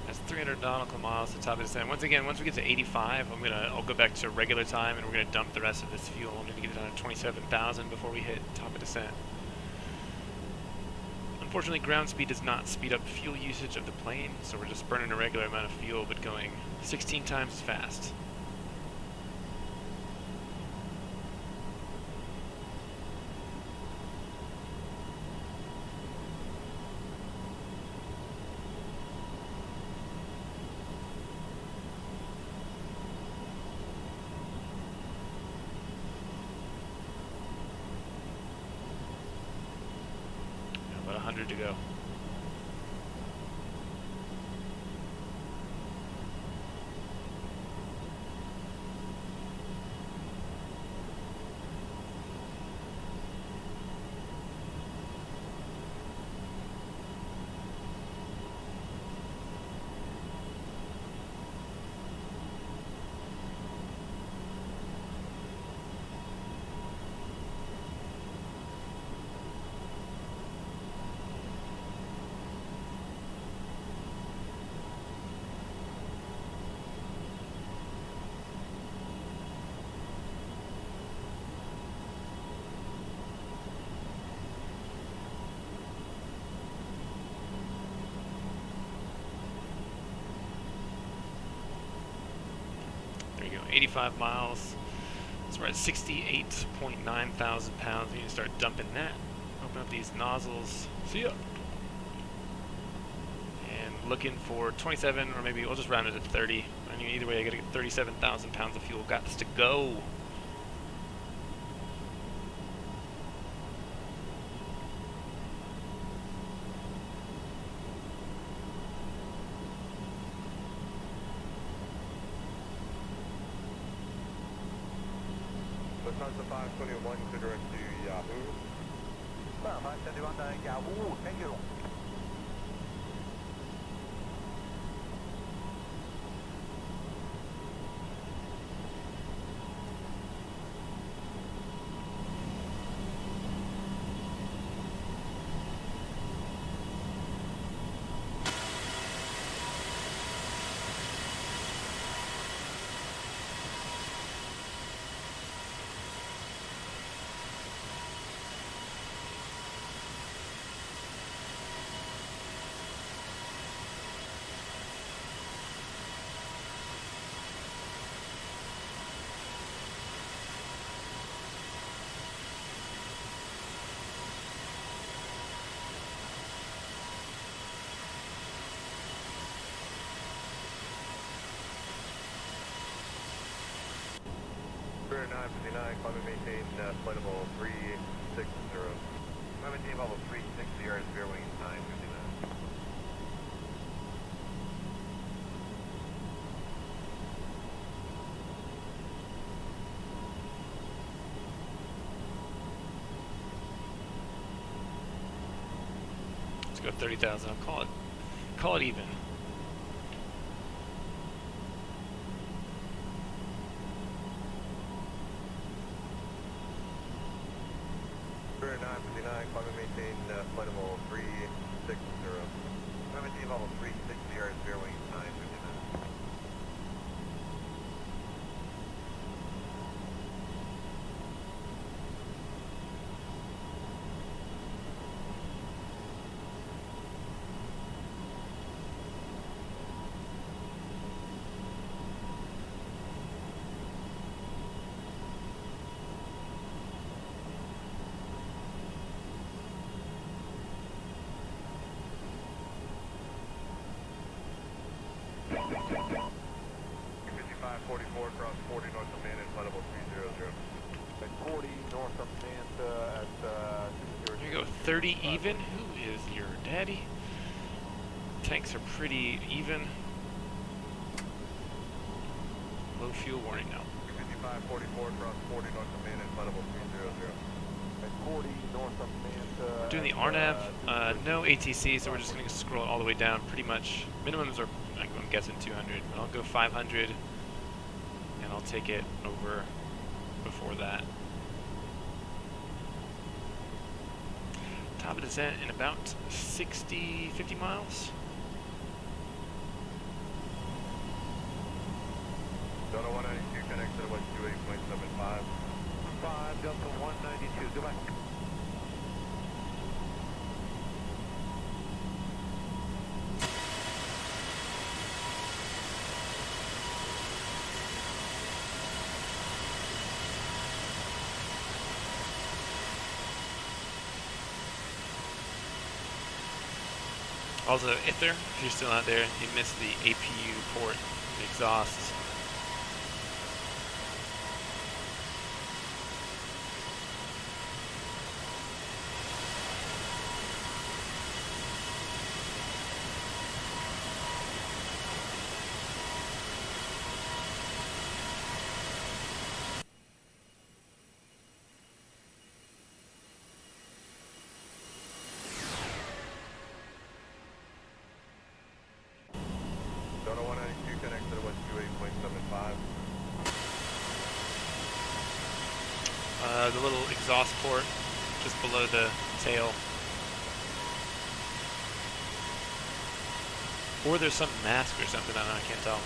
That's 300 nautical miles to top of descent. Once again, once we get to 85, I'll go back to regular time and we're gonna dump the rest of this fuel. I'm gonna get it down to 27,000 before we hit top of descent. Unfortunately, ground speed does not speed up fuel usage of the plane, so we're just burning a regular amount of fuel but going 16 times as fast. About 100 to go. There you go, 85 miles. So we're at 68.9 thousand pounds. We need to start dumping that. Open up these nozzles. See ya. And looking for 27, or maybe we'll just round it to 30. I mean, either way, I gotta get 37,000 pounds of fuel. Got this to go. Lufthansa 521 to direct to Yahoo. 521 Yahoo, thank you. Spirit 959, climb and maintain flight level 360. Climb and maintain level 360, Spirit wing 959. Let's go 30,000. I'll call it even. Spirit 959, climb and maintain flight level 360. Climb and maintain level 360, Spirit wing 959. Cross 40 north of Manta, flight level 300. At 40 north of Manta at Here you go, 30 even. Who is your daddy? Tanks are pretty even. Low fuel warning now. 5544 cross 40 north of Manta, flight level 300. At 40 north of Manta. We're doing the RNAV, no ATC, so we're just going to scroll it all the way down. Pretty much minimums are, I'm guessing 200, but I'll go 500. And I'll take it over before that. Top of descent in about 50 miles. Delta 192 connects to the West 28.75. 5 Delta 192, goodbye. Also, Ither, if you're still out there, you missed the APU port, the exhaust. Delta 192 connects to the West 28.75. The little exhaust port just below the tail. Or there's some mask or something, I don't know, I can't tell.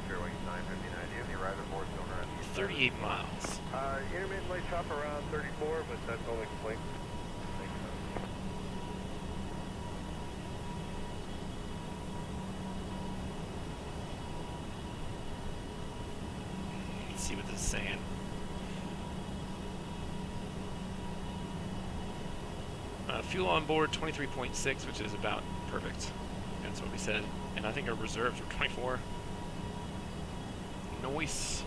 Spirit wing 959, do you have any rider boards going around? 38 miles. Intermittently chop around 34, but that's only complaint. Let's see what this is saying. Fuel on board 23.6, which is about perfect. That's what we said. And I think our reserves were 24. Nice.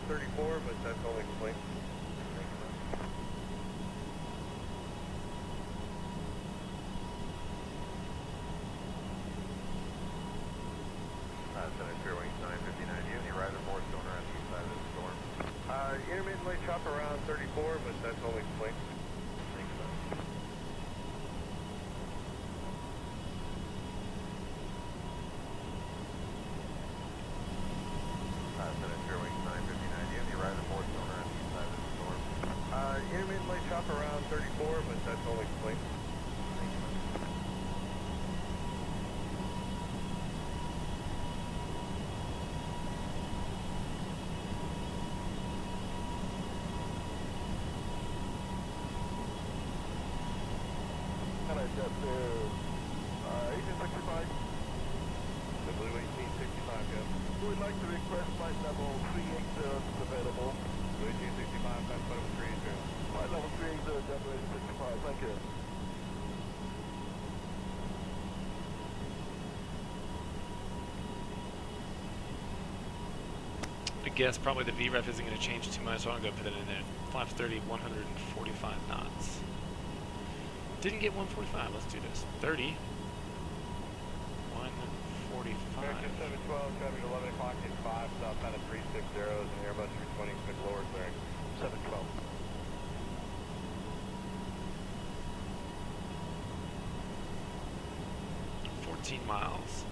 34, but that's only complete. Center Fair Wings 959, you and the arrival more sonar on the east side of the storm. Intermittently chop around 34, but that's only complete. Thanks, man. Center Fair Wings 959, you and the arrival more sonar on the east side of the storm. Intermittently chop around 34, but that's only complete. Thanks, man. Jet there, 1865. The Blue 1865, go. We would like to request flight level 380 is available. Blue 1865, flight level 380. Flight level 380, Delta 1865, thank you. I guess probably the VREF isn't going to change too much, so I'm going to put it in there. Flaps 30, 145 knots. Didn't get 145. Let's do this. 30. 145. American 712, traffic 11 o'clock at 5, southbound at 360 and Airbus 320, quick lower clearing. 712. Miles.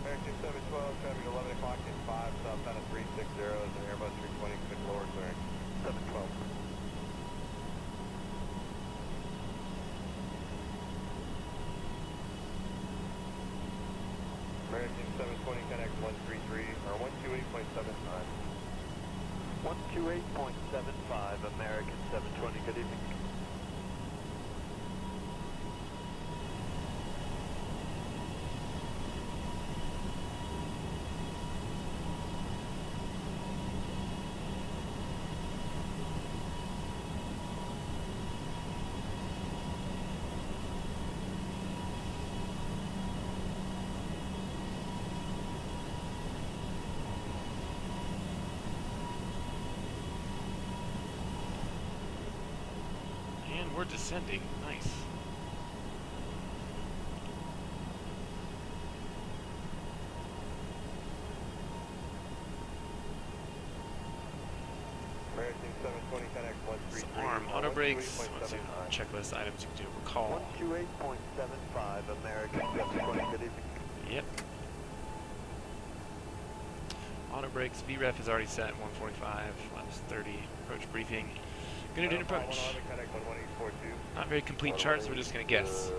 American 712, traffic 11 o'clock at 5, southbound at 360 and Airbus 320, quick lower clearing. 712. American 720, connect 133, or 128.79. 128.75, American 720, good evening. We're descending. Nice. American 720, connect 133. Some arm auto brakes. Let's see checklist items you can do. Recall. 128.75, American 720, good evening. Yep. Auto brakes. VREF is already set at 145. Flaps 30. Approach briefing. Gonna do an approach. Not very complete chart, so we're just gonna guess.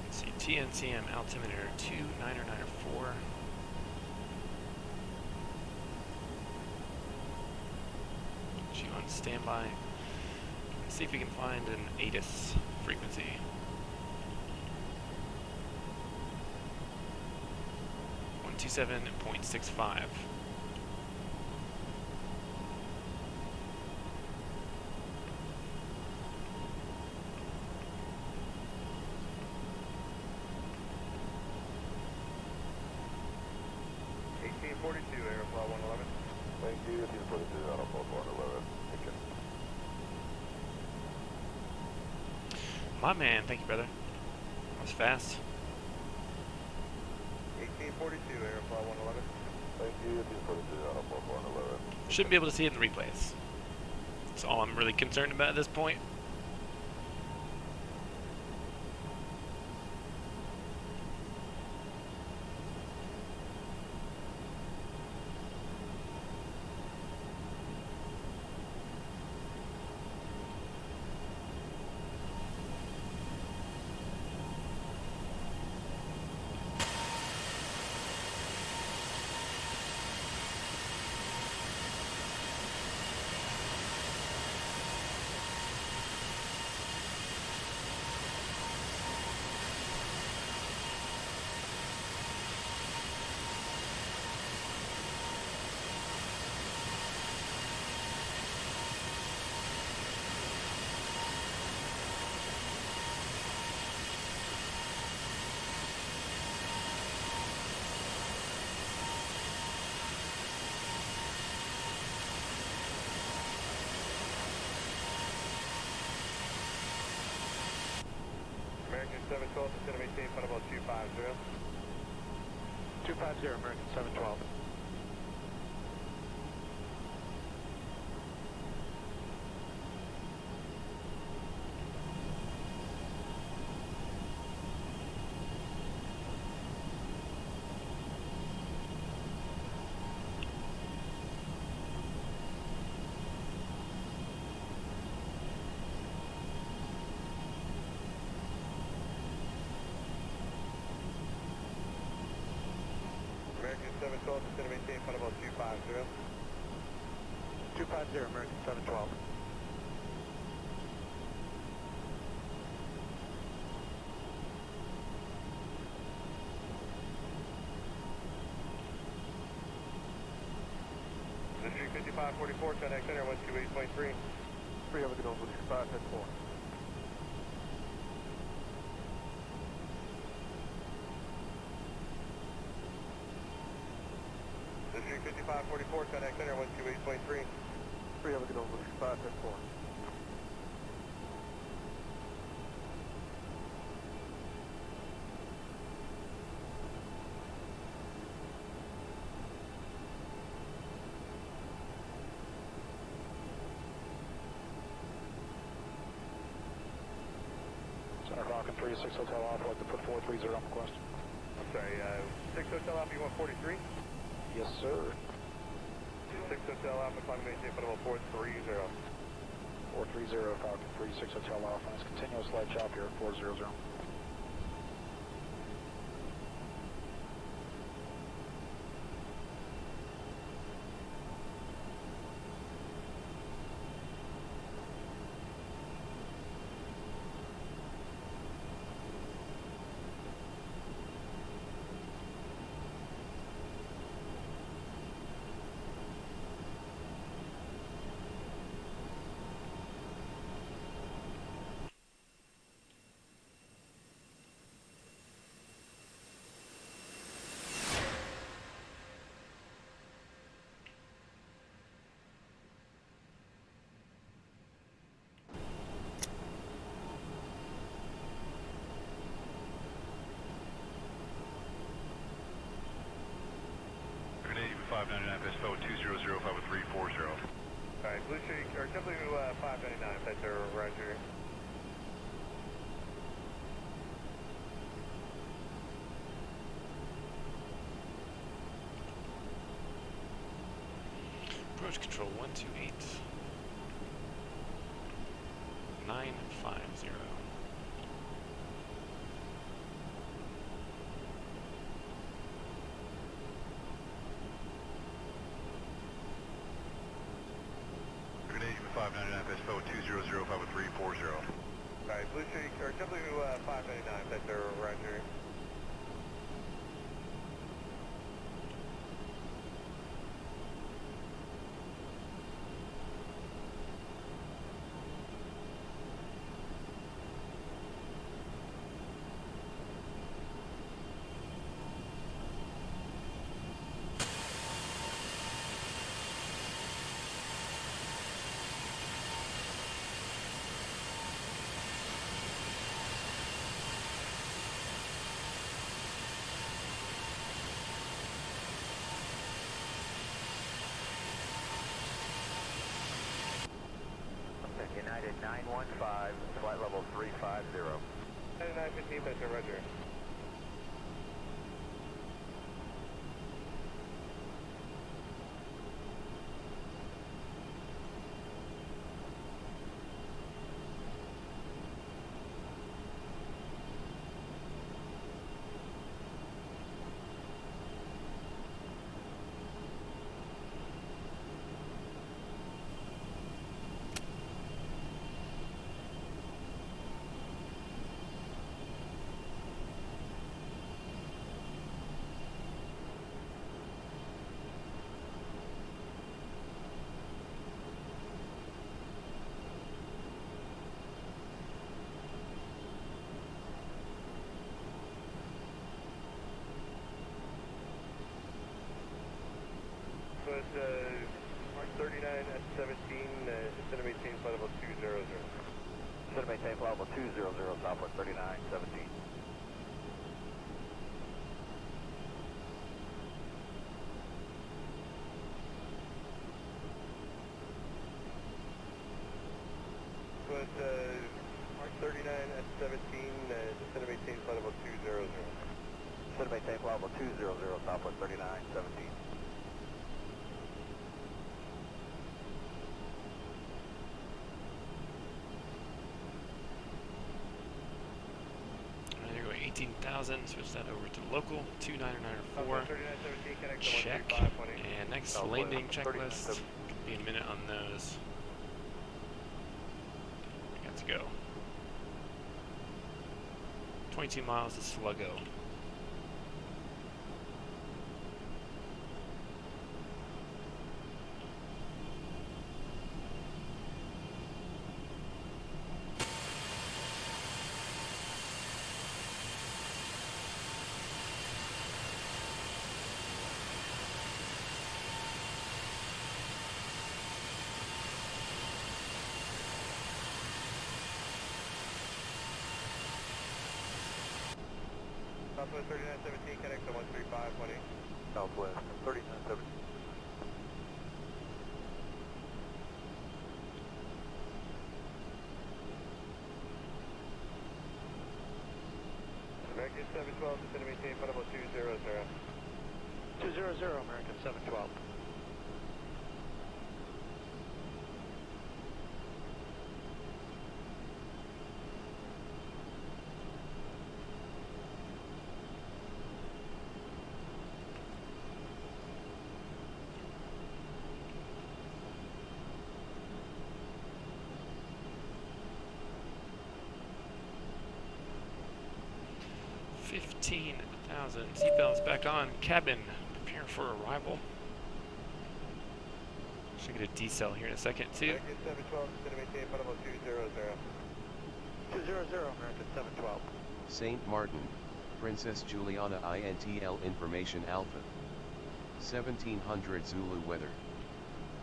Let's see, TNCM altimeter 29904. On standby. Let's see if we can find an ATIS frequency. .65. Airflow 111. Thank you. 1842, Airflow 111. Thank you. My man, thank you, brother. was fast. 1842, Airfly 111. Thank you, 1842, Airfly 111. Shouldn't be able to see it in the replays. That's all I'm really concerned about at this point. American 712, descend to maintain flight level 250. 250, American 712. American 712, descend to maintain flight level 250. 250, American 712. District 5544, contact center 128.3. 3 over the Gulf, 65, head 4. District 5544, contact center 128.3. 3 over the Gulf, 65, head 4. Center Falcon 36 Hotel Alpha, like to put 430 on request. I'm sorry, 6 Hotel Alpha, you want 43? Yes, sir. 6 Hotel Alpha, climb to maintain flight level 430. 430, Falcon 36 Hotel Alpha. It's continuous light chop here at 400. Grenade 599, best boat 2005 with 340. Alright, Blue Shake, or JetBlue 599, that's there, roger. Approach control 128. 950. Grenade 599, best boat 2005 with 340. Alright, Blue Shake, or JetBlue 599, that's there, roger. United 915, flight level 350. 915, Passenger, roger. Mark 39 at 17, descend and maintain flight level 200. Descend and maintain flight level 200, Southwest 39, 17. Mark 39 at 17, descend and maintain flight level 200. Descend and maintain flight level 200, Southwest 39, 17. There you go, 18,000. Switch that over to local 29904. 3917, connect to Check. 13520. And next Southwest landing 39, checklist. Could be a minute on those. Got to go. 22 miles to Sluggo. Southwest 3917, connect to 13520. Southwest 3917. American 712, descend and maintain flight level 200. 200, American 712. Seatbelts back on. Cabin. Prepare for arrival. Should get a decel here in a second too. American 712, descend and maintain flight level 200. 200, American 712. St. Martin, Princess Juliana INTL Information Alpha. 1700 Zulu weather.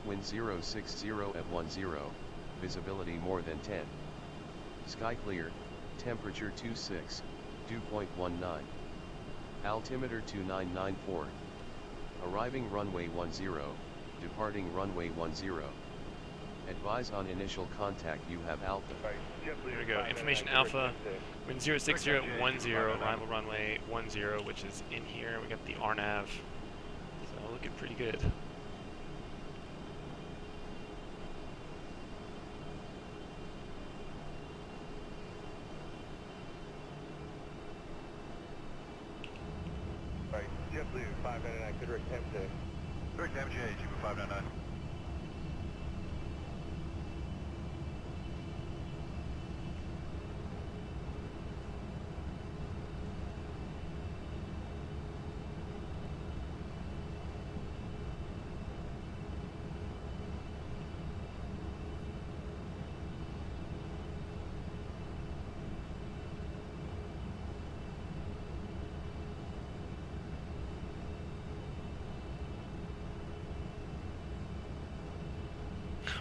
Wind 060 at 10, visibility more than 10. Sky clear, temperature 26, dew point 19. Altimeter 2994. Arriving runway 10, departing runway 10. Advise on initial contact you have Alpha. There we go. Information Alpha. Wind 060 at 10, arrival runway 10, which is in here. We got the RNAV. So looking pretty good. Right, JetBlue 599, direct MJ. Direct MJ, JetBlue 599.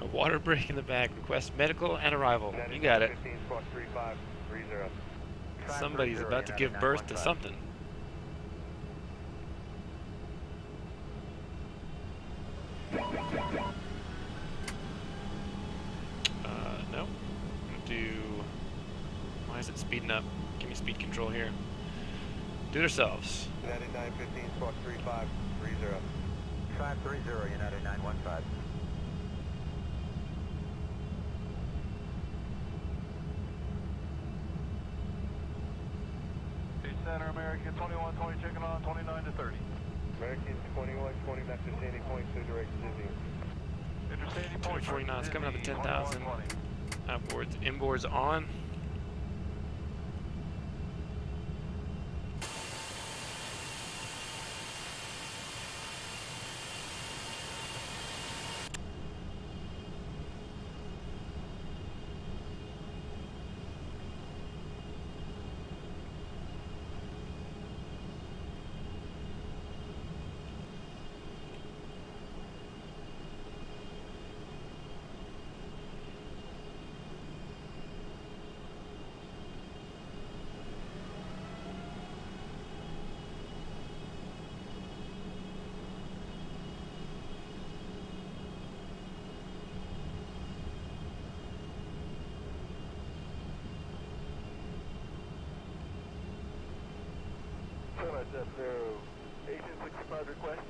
A water break in the back. Request medical and arrival. You got it. 15, squawk 3530. Somebody's about to give birth to something. No. speeding up. Give me speed control here. Do it ourselves. United 915, squawk 3530. 530, United 915. Center American 2120, checking on 29 to 30. American 2120, back to Sandy Point, so direct to Disney. Enter Sandy Point. 40 knots coming up at 10,000. Outboards, inboards on. That's 1865 request.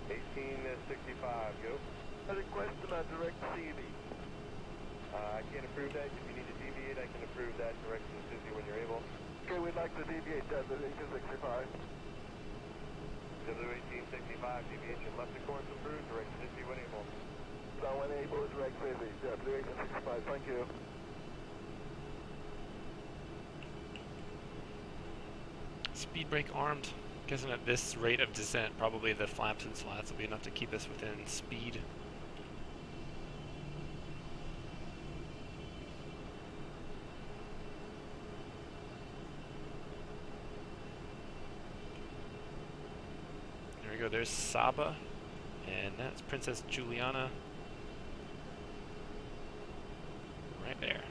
1865, go. A request to my direct CV. I can't approve that. If you need to deviate, I can approve that direct to the city when you're able. Okay, we'd like to deviate that to 1865. W1865, deviation left of course approved, direct to city when able. So when able, direct city, W1865, thank you. Speed brake armed. Guessing at this rate of descent, probably the flaps and slats will be enough to keep us within speed. There we go, there's Saba, and that's Princess Juliana. Right there.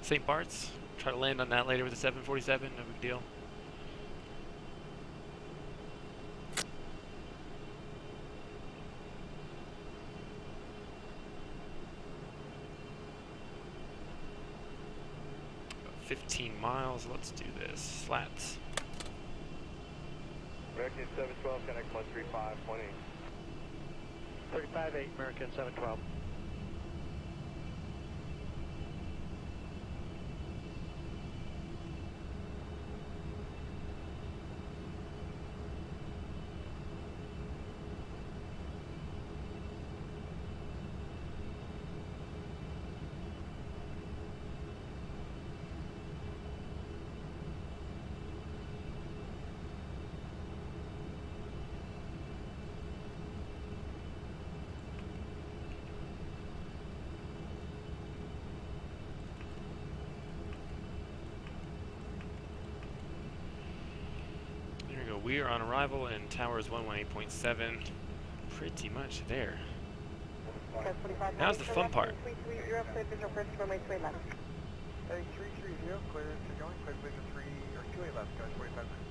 St. Bart's, try to land on that later with a 747, no big deal. About 15 miles, let's do this. Slats. American 712, connect 135.8. 35-8, American 712. We are on arrival in towers 118.7, pretty much there. Now's the fun part. You're up to visual first, runway 2 left. Hey, 330, clear to going, clear vision 3 or 2 left, guys, 45 minutes.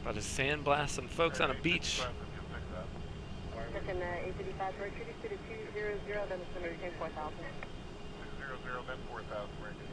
About to sandblast some folks on a beach. American 885, right, treaty to 200, then it's going to retain 4,000. 200, then 4,000, American.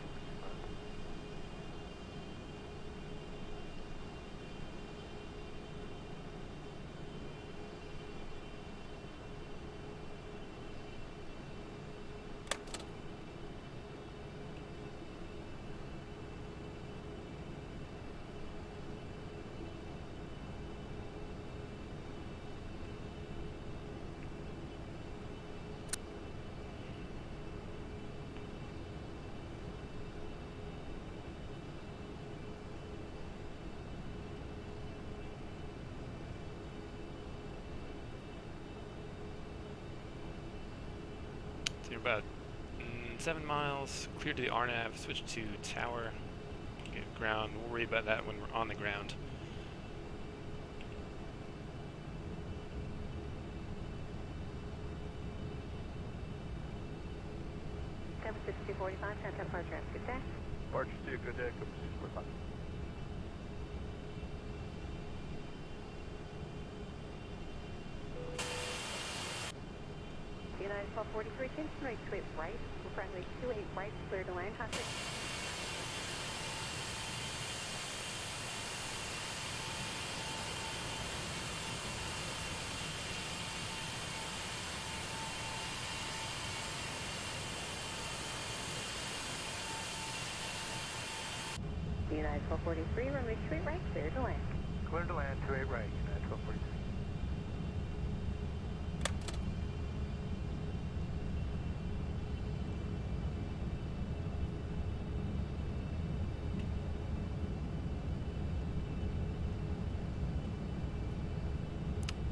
So you're about 7 miles, clear to the RNAV, switch to tower, get ground. We'll worry about that when we're on the ground. 45, contact departure. Have a good day. Departure, see you, good day, come see you, 45. United 1243, Kingston, 28 right, friendly 28 right, clear to land, contact. United 1243, runway 28 right, clear to land. Clear to land, 28 right, United 1243.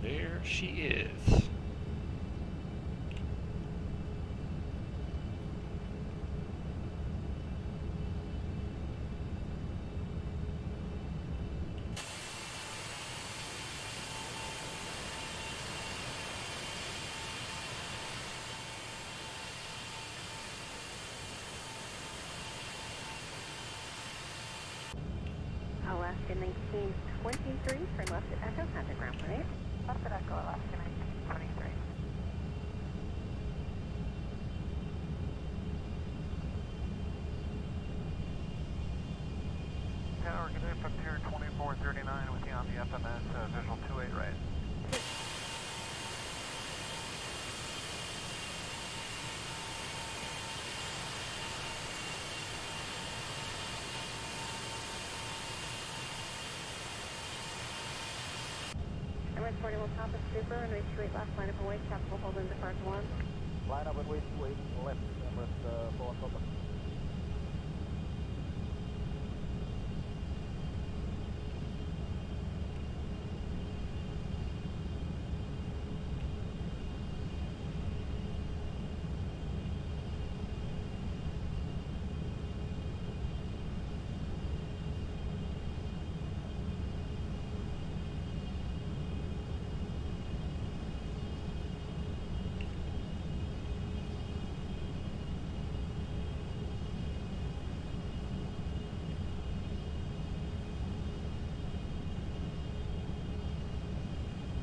There she is. Alaska 1923, turn left at Echo, contact ground point 8. Left at Echo, Alaska 1923. Tower, good day, Frontier 2439 with you on the FMS, visual 28 right. Emirates 41 Papa Super, runway 28 left, line up and wait, chapel, hold in departure 1. Line up and wait, left, Emirates 41 Papa.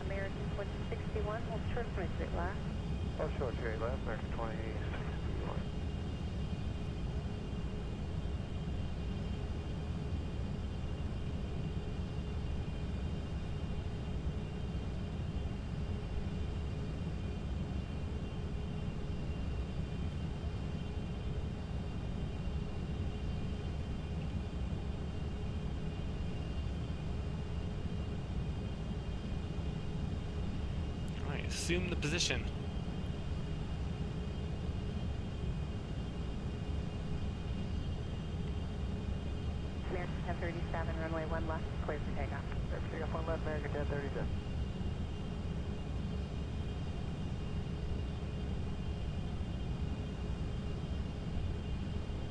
American 2061, hold short 23 left. Oh, short 28 left, American 2061. Alright, assume the position. American 1037, runway 1 left, clear for takeoff. Takeoff 1 left, American 1037.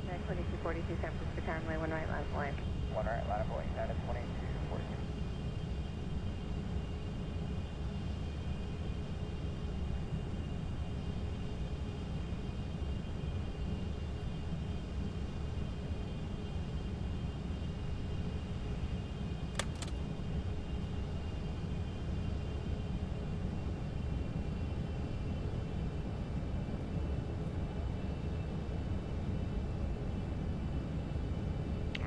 United 2242, San Francisco, tower, runway 1 right, line up and wait. 1 right, line up, wait, United 2242.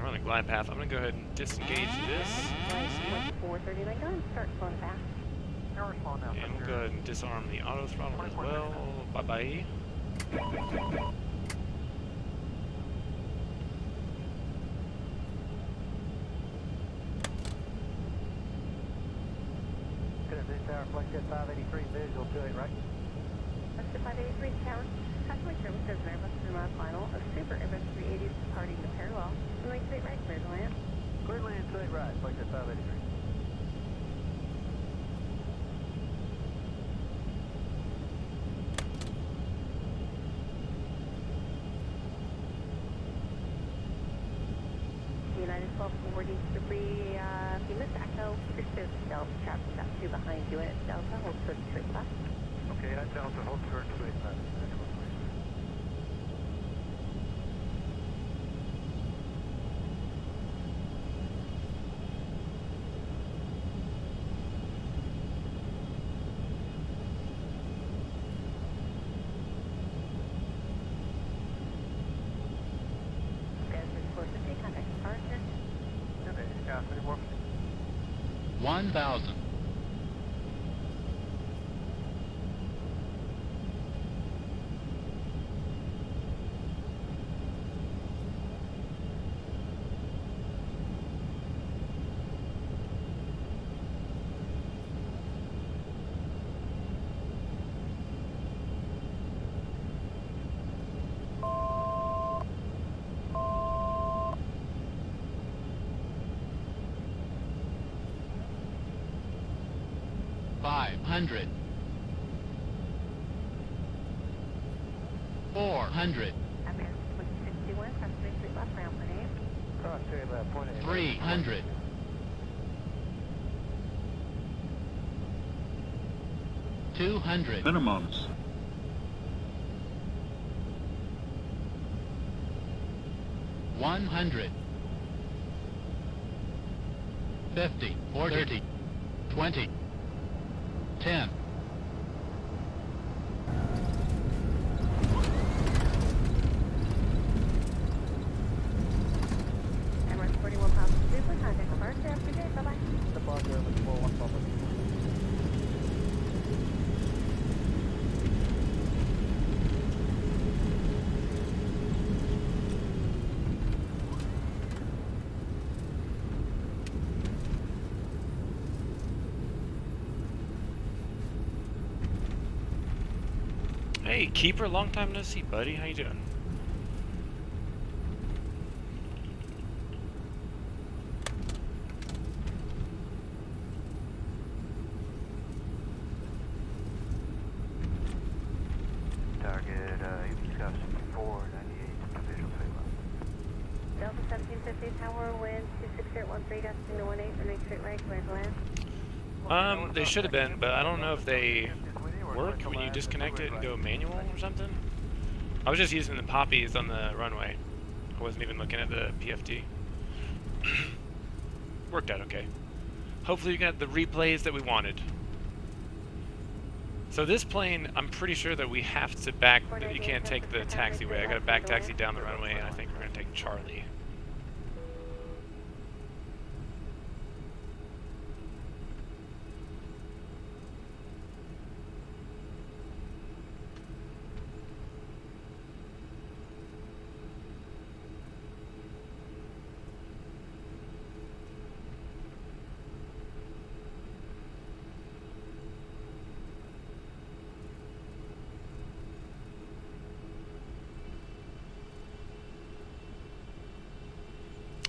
We're on a glide path. I'm gonna go ahead and disengage this. Right, 439, go and start slowing fast. Now we're slowing down. And we'll go ahead and disarm the auto throttle as well. Bye bye. Good day, tower, flight jet 583, visual 28 right. That's the 583 tower. Customer service says Airbus 3 mile final. A Super Airbus 380 is departing the parallel. Runway 28 right, clear to land. Clear to land, 28 right, flight jet 583. United 1243, if you missed Echo, there's Delta, traffic got 2 behind you at Delta, hold short straight left. Okay, United Delta, hold short 28 left. 1,000. $500. $400. American 2061, crossing street left, round point 8. Cross street left, point 8. $300. $200. Minimums. $100. 50, 40, 30, 20, 10. Emirates 41 pounds super, contact departure after day, bye-bye. Departure, Emirates 41 public. Hey, Keeper, long time no see, buddy. How you doing? Target, East Coast 498, visual signal. Delta 1750 tower, wind 26013, gusting to 18, runway straight right, clear to land. They should have been, but I don't know if they work when you disconnect it and go manual or something. I was just using the poppies on the runway. I wasn't even looking at the PFD. Worked out okay. Hopefully you got the replays that we wanted. So this plane, I'm pretty sure that we have to back, that you can't take the taxiway. I got to back taxi down the runway, and I think we're going to take Charlie.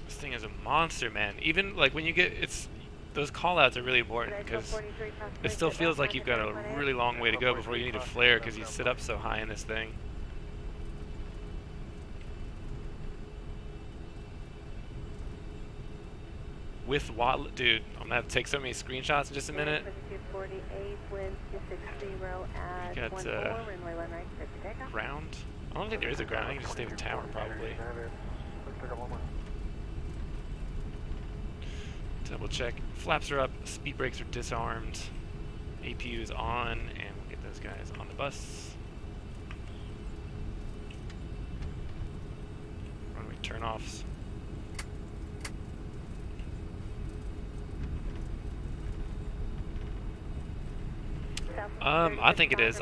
Thing is a monster, man. Even like when you get, it's those call outs are really important because it still feels like you've got a really long way to go before you need a flare because you sit up so high in this thing. With what, dude, I'm gonna have to take so many screenshots in just a minute. Got ground. I don't think there is a ground. I can just stay with tower probably. Double check. Flaps are up, speed brakes are disarmed, APU is on, and we'll get those guys on the bus. Runway turnoffs. I think it is.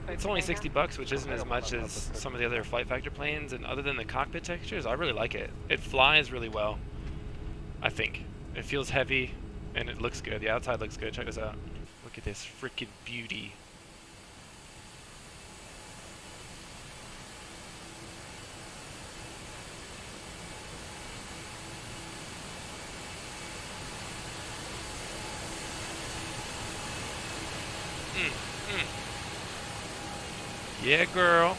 It's only $60, which isn't as much as some of the other Flight Factor planes, and other than the cockpit textures, I really like it. It flies really well, I think. It feels heavy, and it looks good. The outside looks good. Check this out. Look at this freaking beauty. Yeah, girl.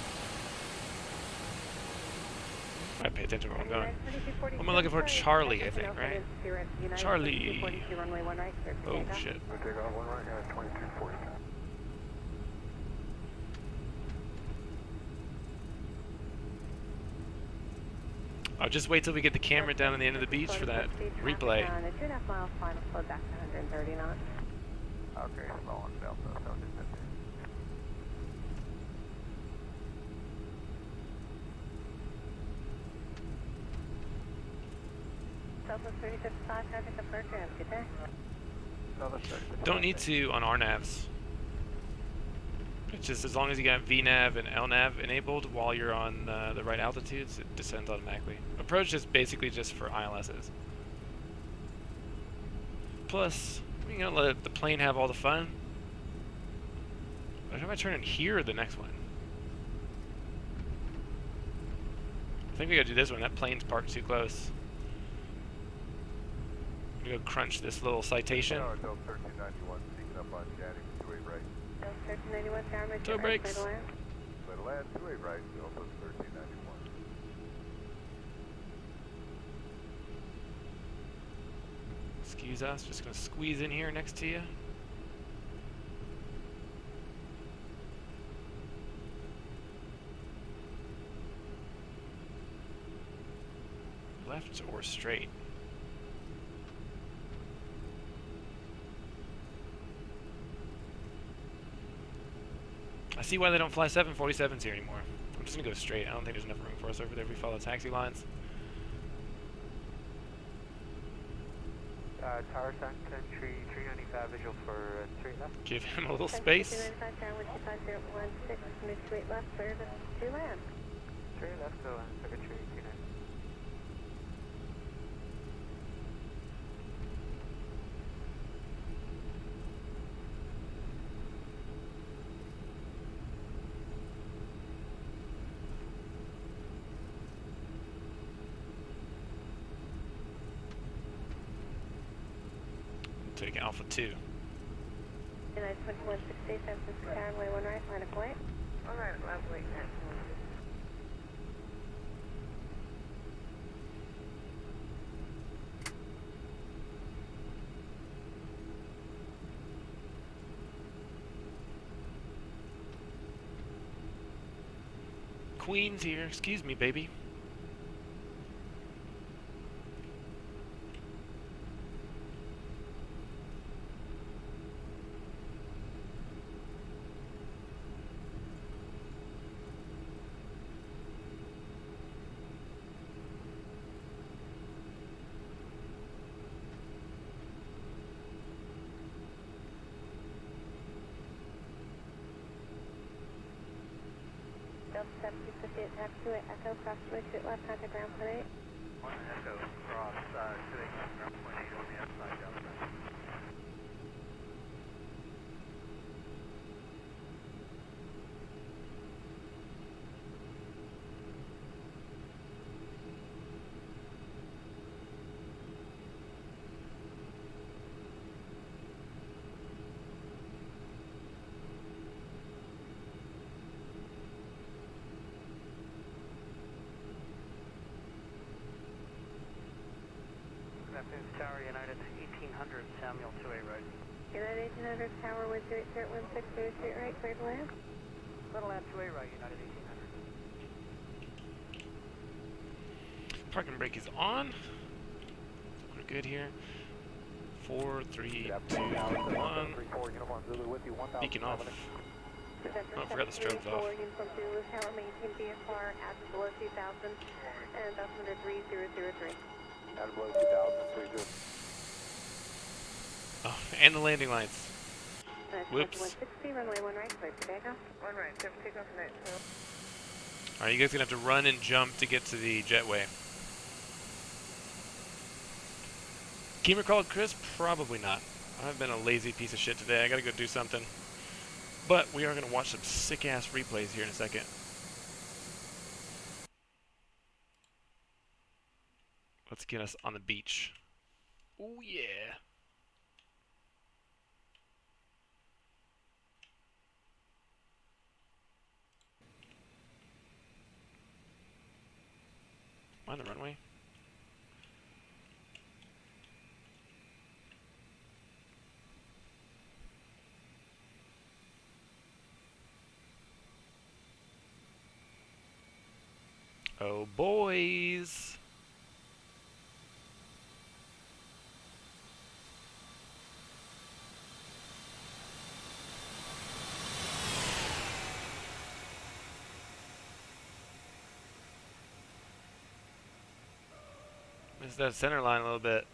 I pay attention to where I'm going. I'm looking for Charlie, I think, right? Charlie. Oh, shit. I'll just wait till we get the camera down at the end of the beach for that replay. 2.5 miles, final flow back to 130 knots. Okay, slow on Delta, 1750. Delta 3055, traffic departure, have a good day. Don't need to on RNAVs. It's just as long as you got VNAV and LNAV enabled while you're on the right altitudes, it descends automatically. Approach is basically just for ILSs. Plus, you know, let the plane have all the fun. How about I turn in here or the next one? I think we gotta do this one. That plane's parked too close. I'm gonna go crunch this little citation. Tower Delta 1391, speaking up on Janet, 2-8 right. Delta 1391, tower, make Toe your brakes. right, land. Let land, 2-8 right, Delta 1391. Excuse us, just gonna squeeze in here next to you. Left or straight? I see why they don't fly 747s here anymore. I'm just gonna go straight. I don't think there's enough room for us over there if we follow taxi lines. Tower Sun Country 395 visual for 3 left. Give him a little space. 295, tower, 125, move to 8 left, clear to land. 3 left, go on, circuitry 29. Take Alpha 2. United 2160, San Francisco Tower, runway 1 right, line of flight. 1 right, lovely. Queen's here. Excuse me, baby. Delta 758, taxi to Echo, cross to exit left, contact ground point 8. 1 Echo, cross 28, ground point 8 on the outside, Delta. Tower United 1800, Samuel 2A right. United 1800, tower, 128, 16, right, clear to land. Little land 2A right, United 1800. Parking brake is on. We're good here. 4, 3, 2, 1. Beacon off. Oh, I forgot the strobes off. Uniform Zulu, tower, maintain VFR at below 2000 and altimeter 3003. At below 2000, 30. Oh, and the landing lights. Whoops. 160, runway 1 right, clear for takeoff. 1 right, clear for takeoff, night. Alright, you guys are gonna have to run and jump to get to the jetway. Gamer called Chris? Probably not. I've been a lazy piece of shit today. I gotta go do something. But we are gonna watch some sick ass replays here in a second. Let's get us on the beach. Oh yeah. On the runway. Oh boys. Missed that center line a little bit.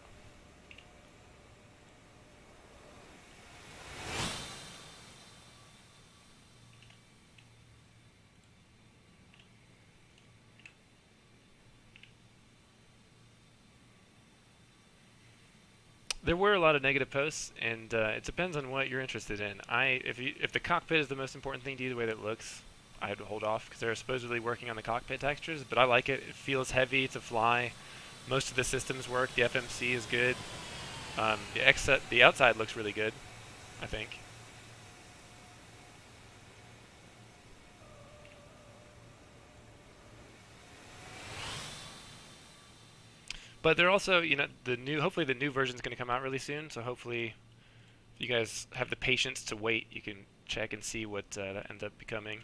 There were a lot of negative posts, and it depends on what you're interested in. If the cockpit is the most important thing to you, the way that it looks, I'd hold off because they're supposedly working on the cockpit textures. But I like it. It feels heavy to fly. Most of the systems work. The FMC is good. The outside looks really good, I think. But they're also, hopefully the new version is going to come out really soon. So hopefully, if you guys have the patience to wait, you can check and see what that ends up becoming.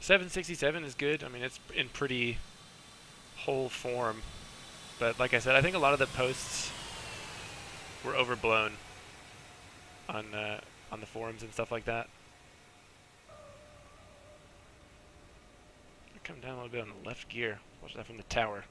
$767 is good. I mean, it's in pretty whole form. But like I said, I think a lot of the posts were overblown on the forums and stuff like that. I come down a little bit on the left gear. Watch that from the tower.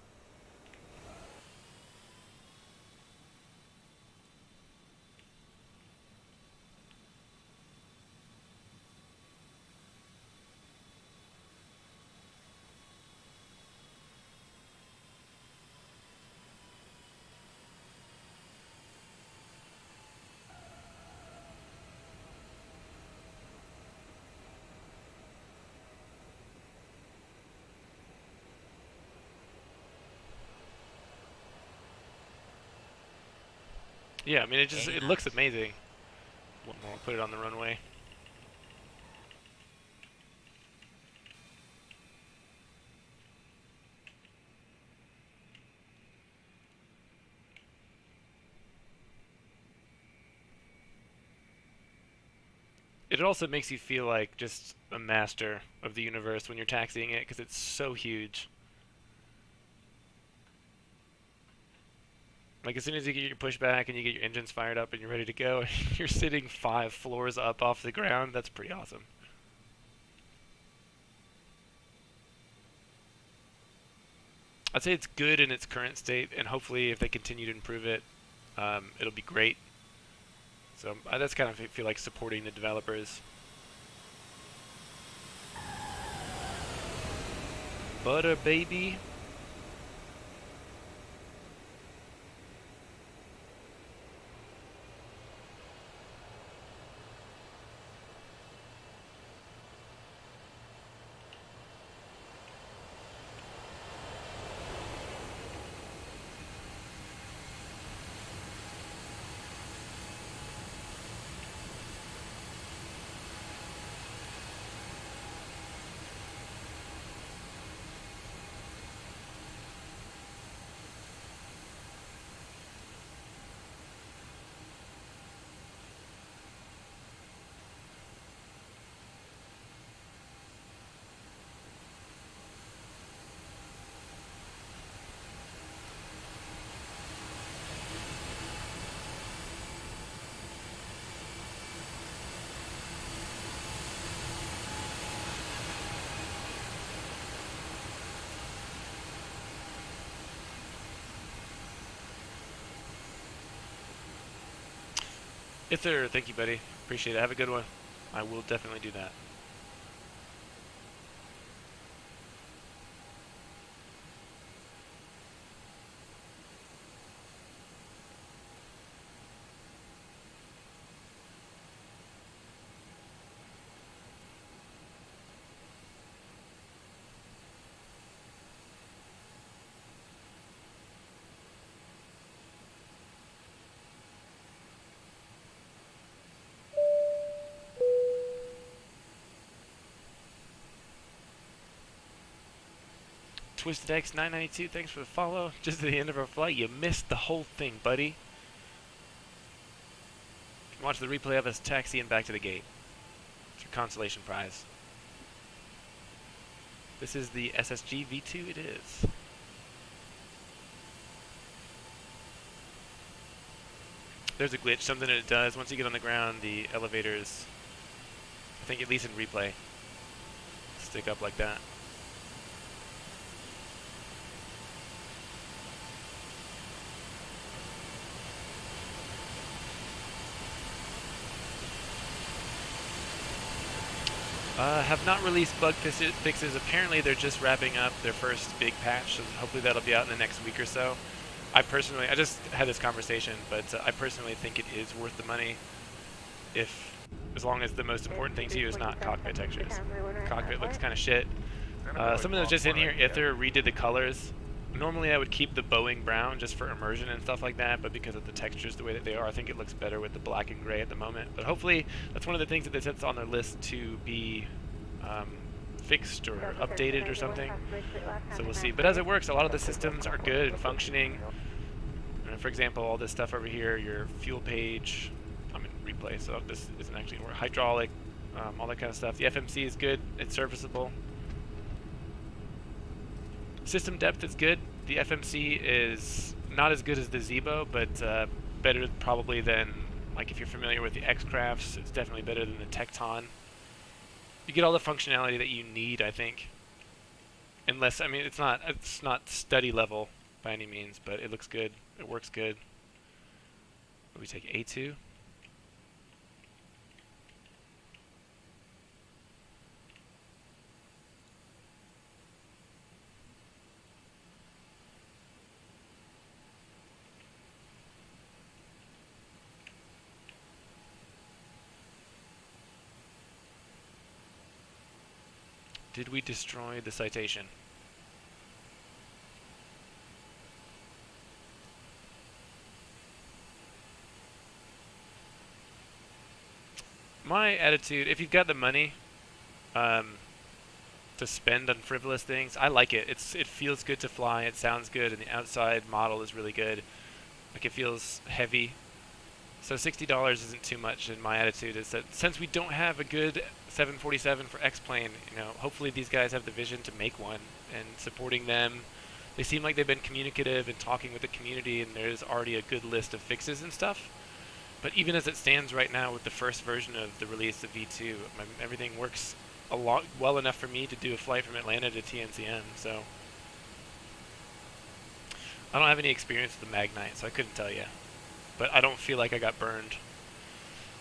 Yeah, I mean, it looks amazing. One more, put it on the runway. It also makes you feel like just a master of the universe when you're taxiing it, because it's so huge. Like, as soon as you get your pushback and you get your engines fired up and you're ready to go, you're sitting 5 floors up off the ground, that's pretty awesome. I'd say it's good in its current state, and hopefully if they continue to improve it, it'll be great. So that's kind of feel like supporting the developers. Butter, baby. Yes, sir. Thank you, buddy. Appreciate it. Have a good one. I will definitely do that. Twisted X 992, thanks for the follow. Just at the end of our flight, you missed the whole thing, buddy. You can watch the replay of us taxiing back to the gate. It's your consolation prize. This is the SSG V2, it is. There's a glitch, something that it does. Once you get on the ground, the elevators, I think at least in replay, stick up like that. Have not released bug fixes. Apparently they're just wrapping up their first big patch, so hopefully that'll be out in the next week or so. I just had this conversation, but I personally think it is worth the money as long as the most important thing to you is not cockpit textures. Cockpit looks kind of shit. Someone that was just in here, Ither, redid the colors. Normally I would keep the Boeing brown just for immersion and stuff like that, but because of the textures the way that they are, I think it looks better with the black and gray at the moment. But hopefully that's one of the things that they set on their list to be fixed or updated or something. So we'll see. But as it works, a lot of the systems are good and functioning. For example, all this stuff over here, your fuel page, I'm in replay, so this isn't actually going to work. Hydraulic, all that kind of stuff. The FMC is good. It's serviceable. System depth is good. The FMC is not as good as the Zebo, but better probably than, like if you're familiar with the X-Crafts, it's definitely better than the Tecton. You get all the functionality that you need, I think. Unless, I mean, it's not study level by any means, but it looks good. It works good. We take A2. Did we destroy the citation? My attitude, if you've got the money to spend on frivolous things, I like it. It feels good to fly, it sounds good, and the outside model is really good. Like, it feels heavy. So $60 isn't too much, and my attitude is that since we don't have a good 747 for X-Plane, hopefully these guys have the vision to make one, and supporting them. They seem like they've been communicative and talking with the community, and there's already a good list of fixes and stuff. But even as it stands right now with the first version of the release of V2, everything works well enough for me to do a flight from Atlanta to TNCM, so I don't have any experience with the Magnite, so I couldn't tell you. But I don't feel like I got burned.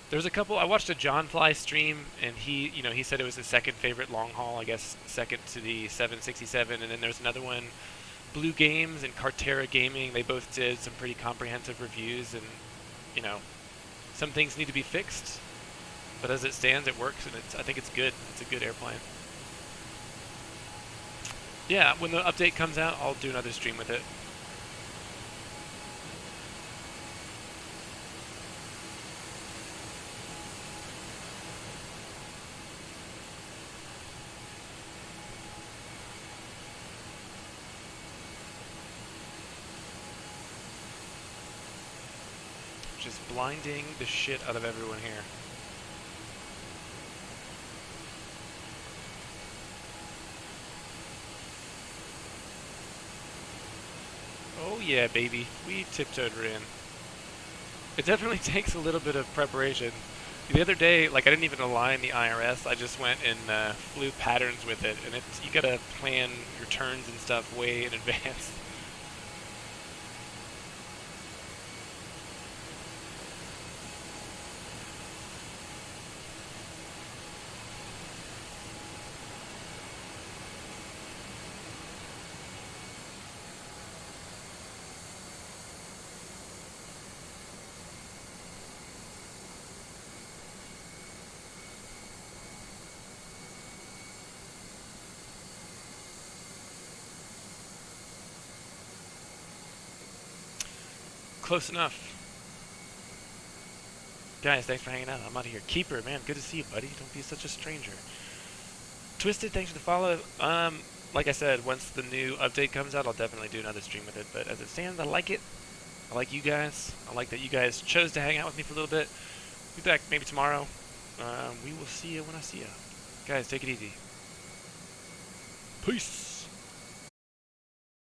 There's a couple. I watched a John Fly stream, and he said it was his second favorite long haul. I guess second to the 767. And then there's another one, Blue Games and Cartera Gaming. They both did some pretty comprehensive reviews, and some things need to be fixed. But as it stands, it works, and I think it's good. It's a good airplane. Yeah, when the update comes out, I'll do another stream with it. Just blinding the shit out of everyone here. Oh yeah, baby. We tiptoed her in. It definitely takes a little bit of preparation. The other day, I didn't even align the IRS. I just went and flew patterns with it, and you gotta plan your turns and stuff way in advance. Close enough. Guys, thanks for hanging out. I'm out of here. Keeper, man, good to see you, buddy. Don't be such a stranger. Twisted, thanks for the follow. Like I said, once the new update comes out, I'll definitely do another stream with it. But as it stands, I like it. I like you guys. I like that you guys chose to hang out with me for a little bit. Be back maybe tomorrow. We will see you when I see you. Guys, take it easy. Peace.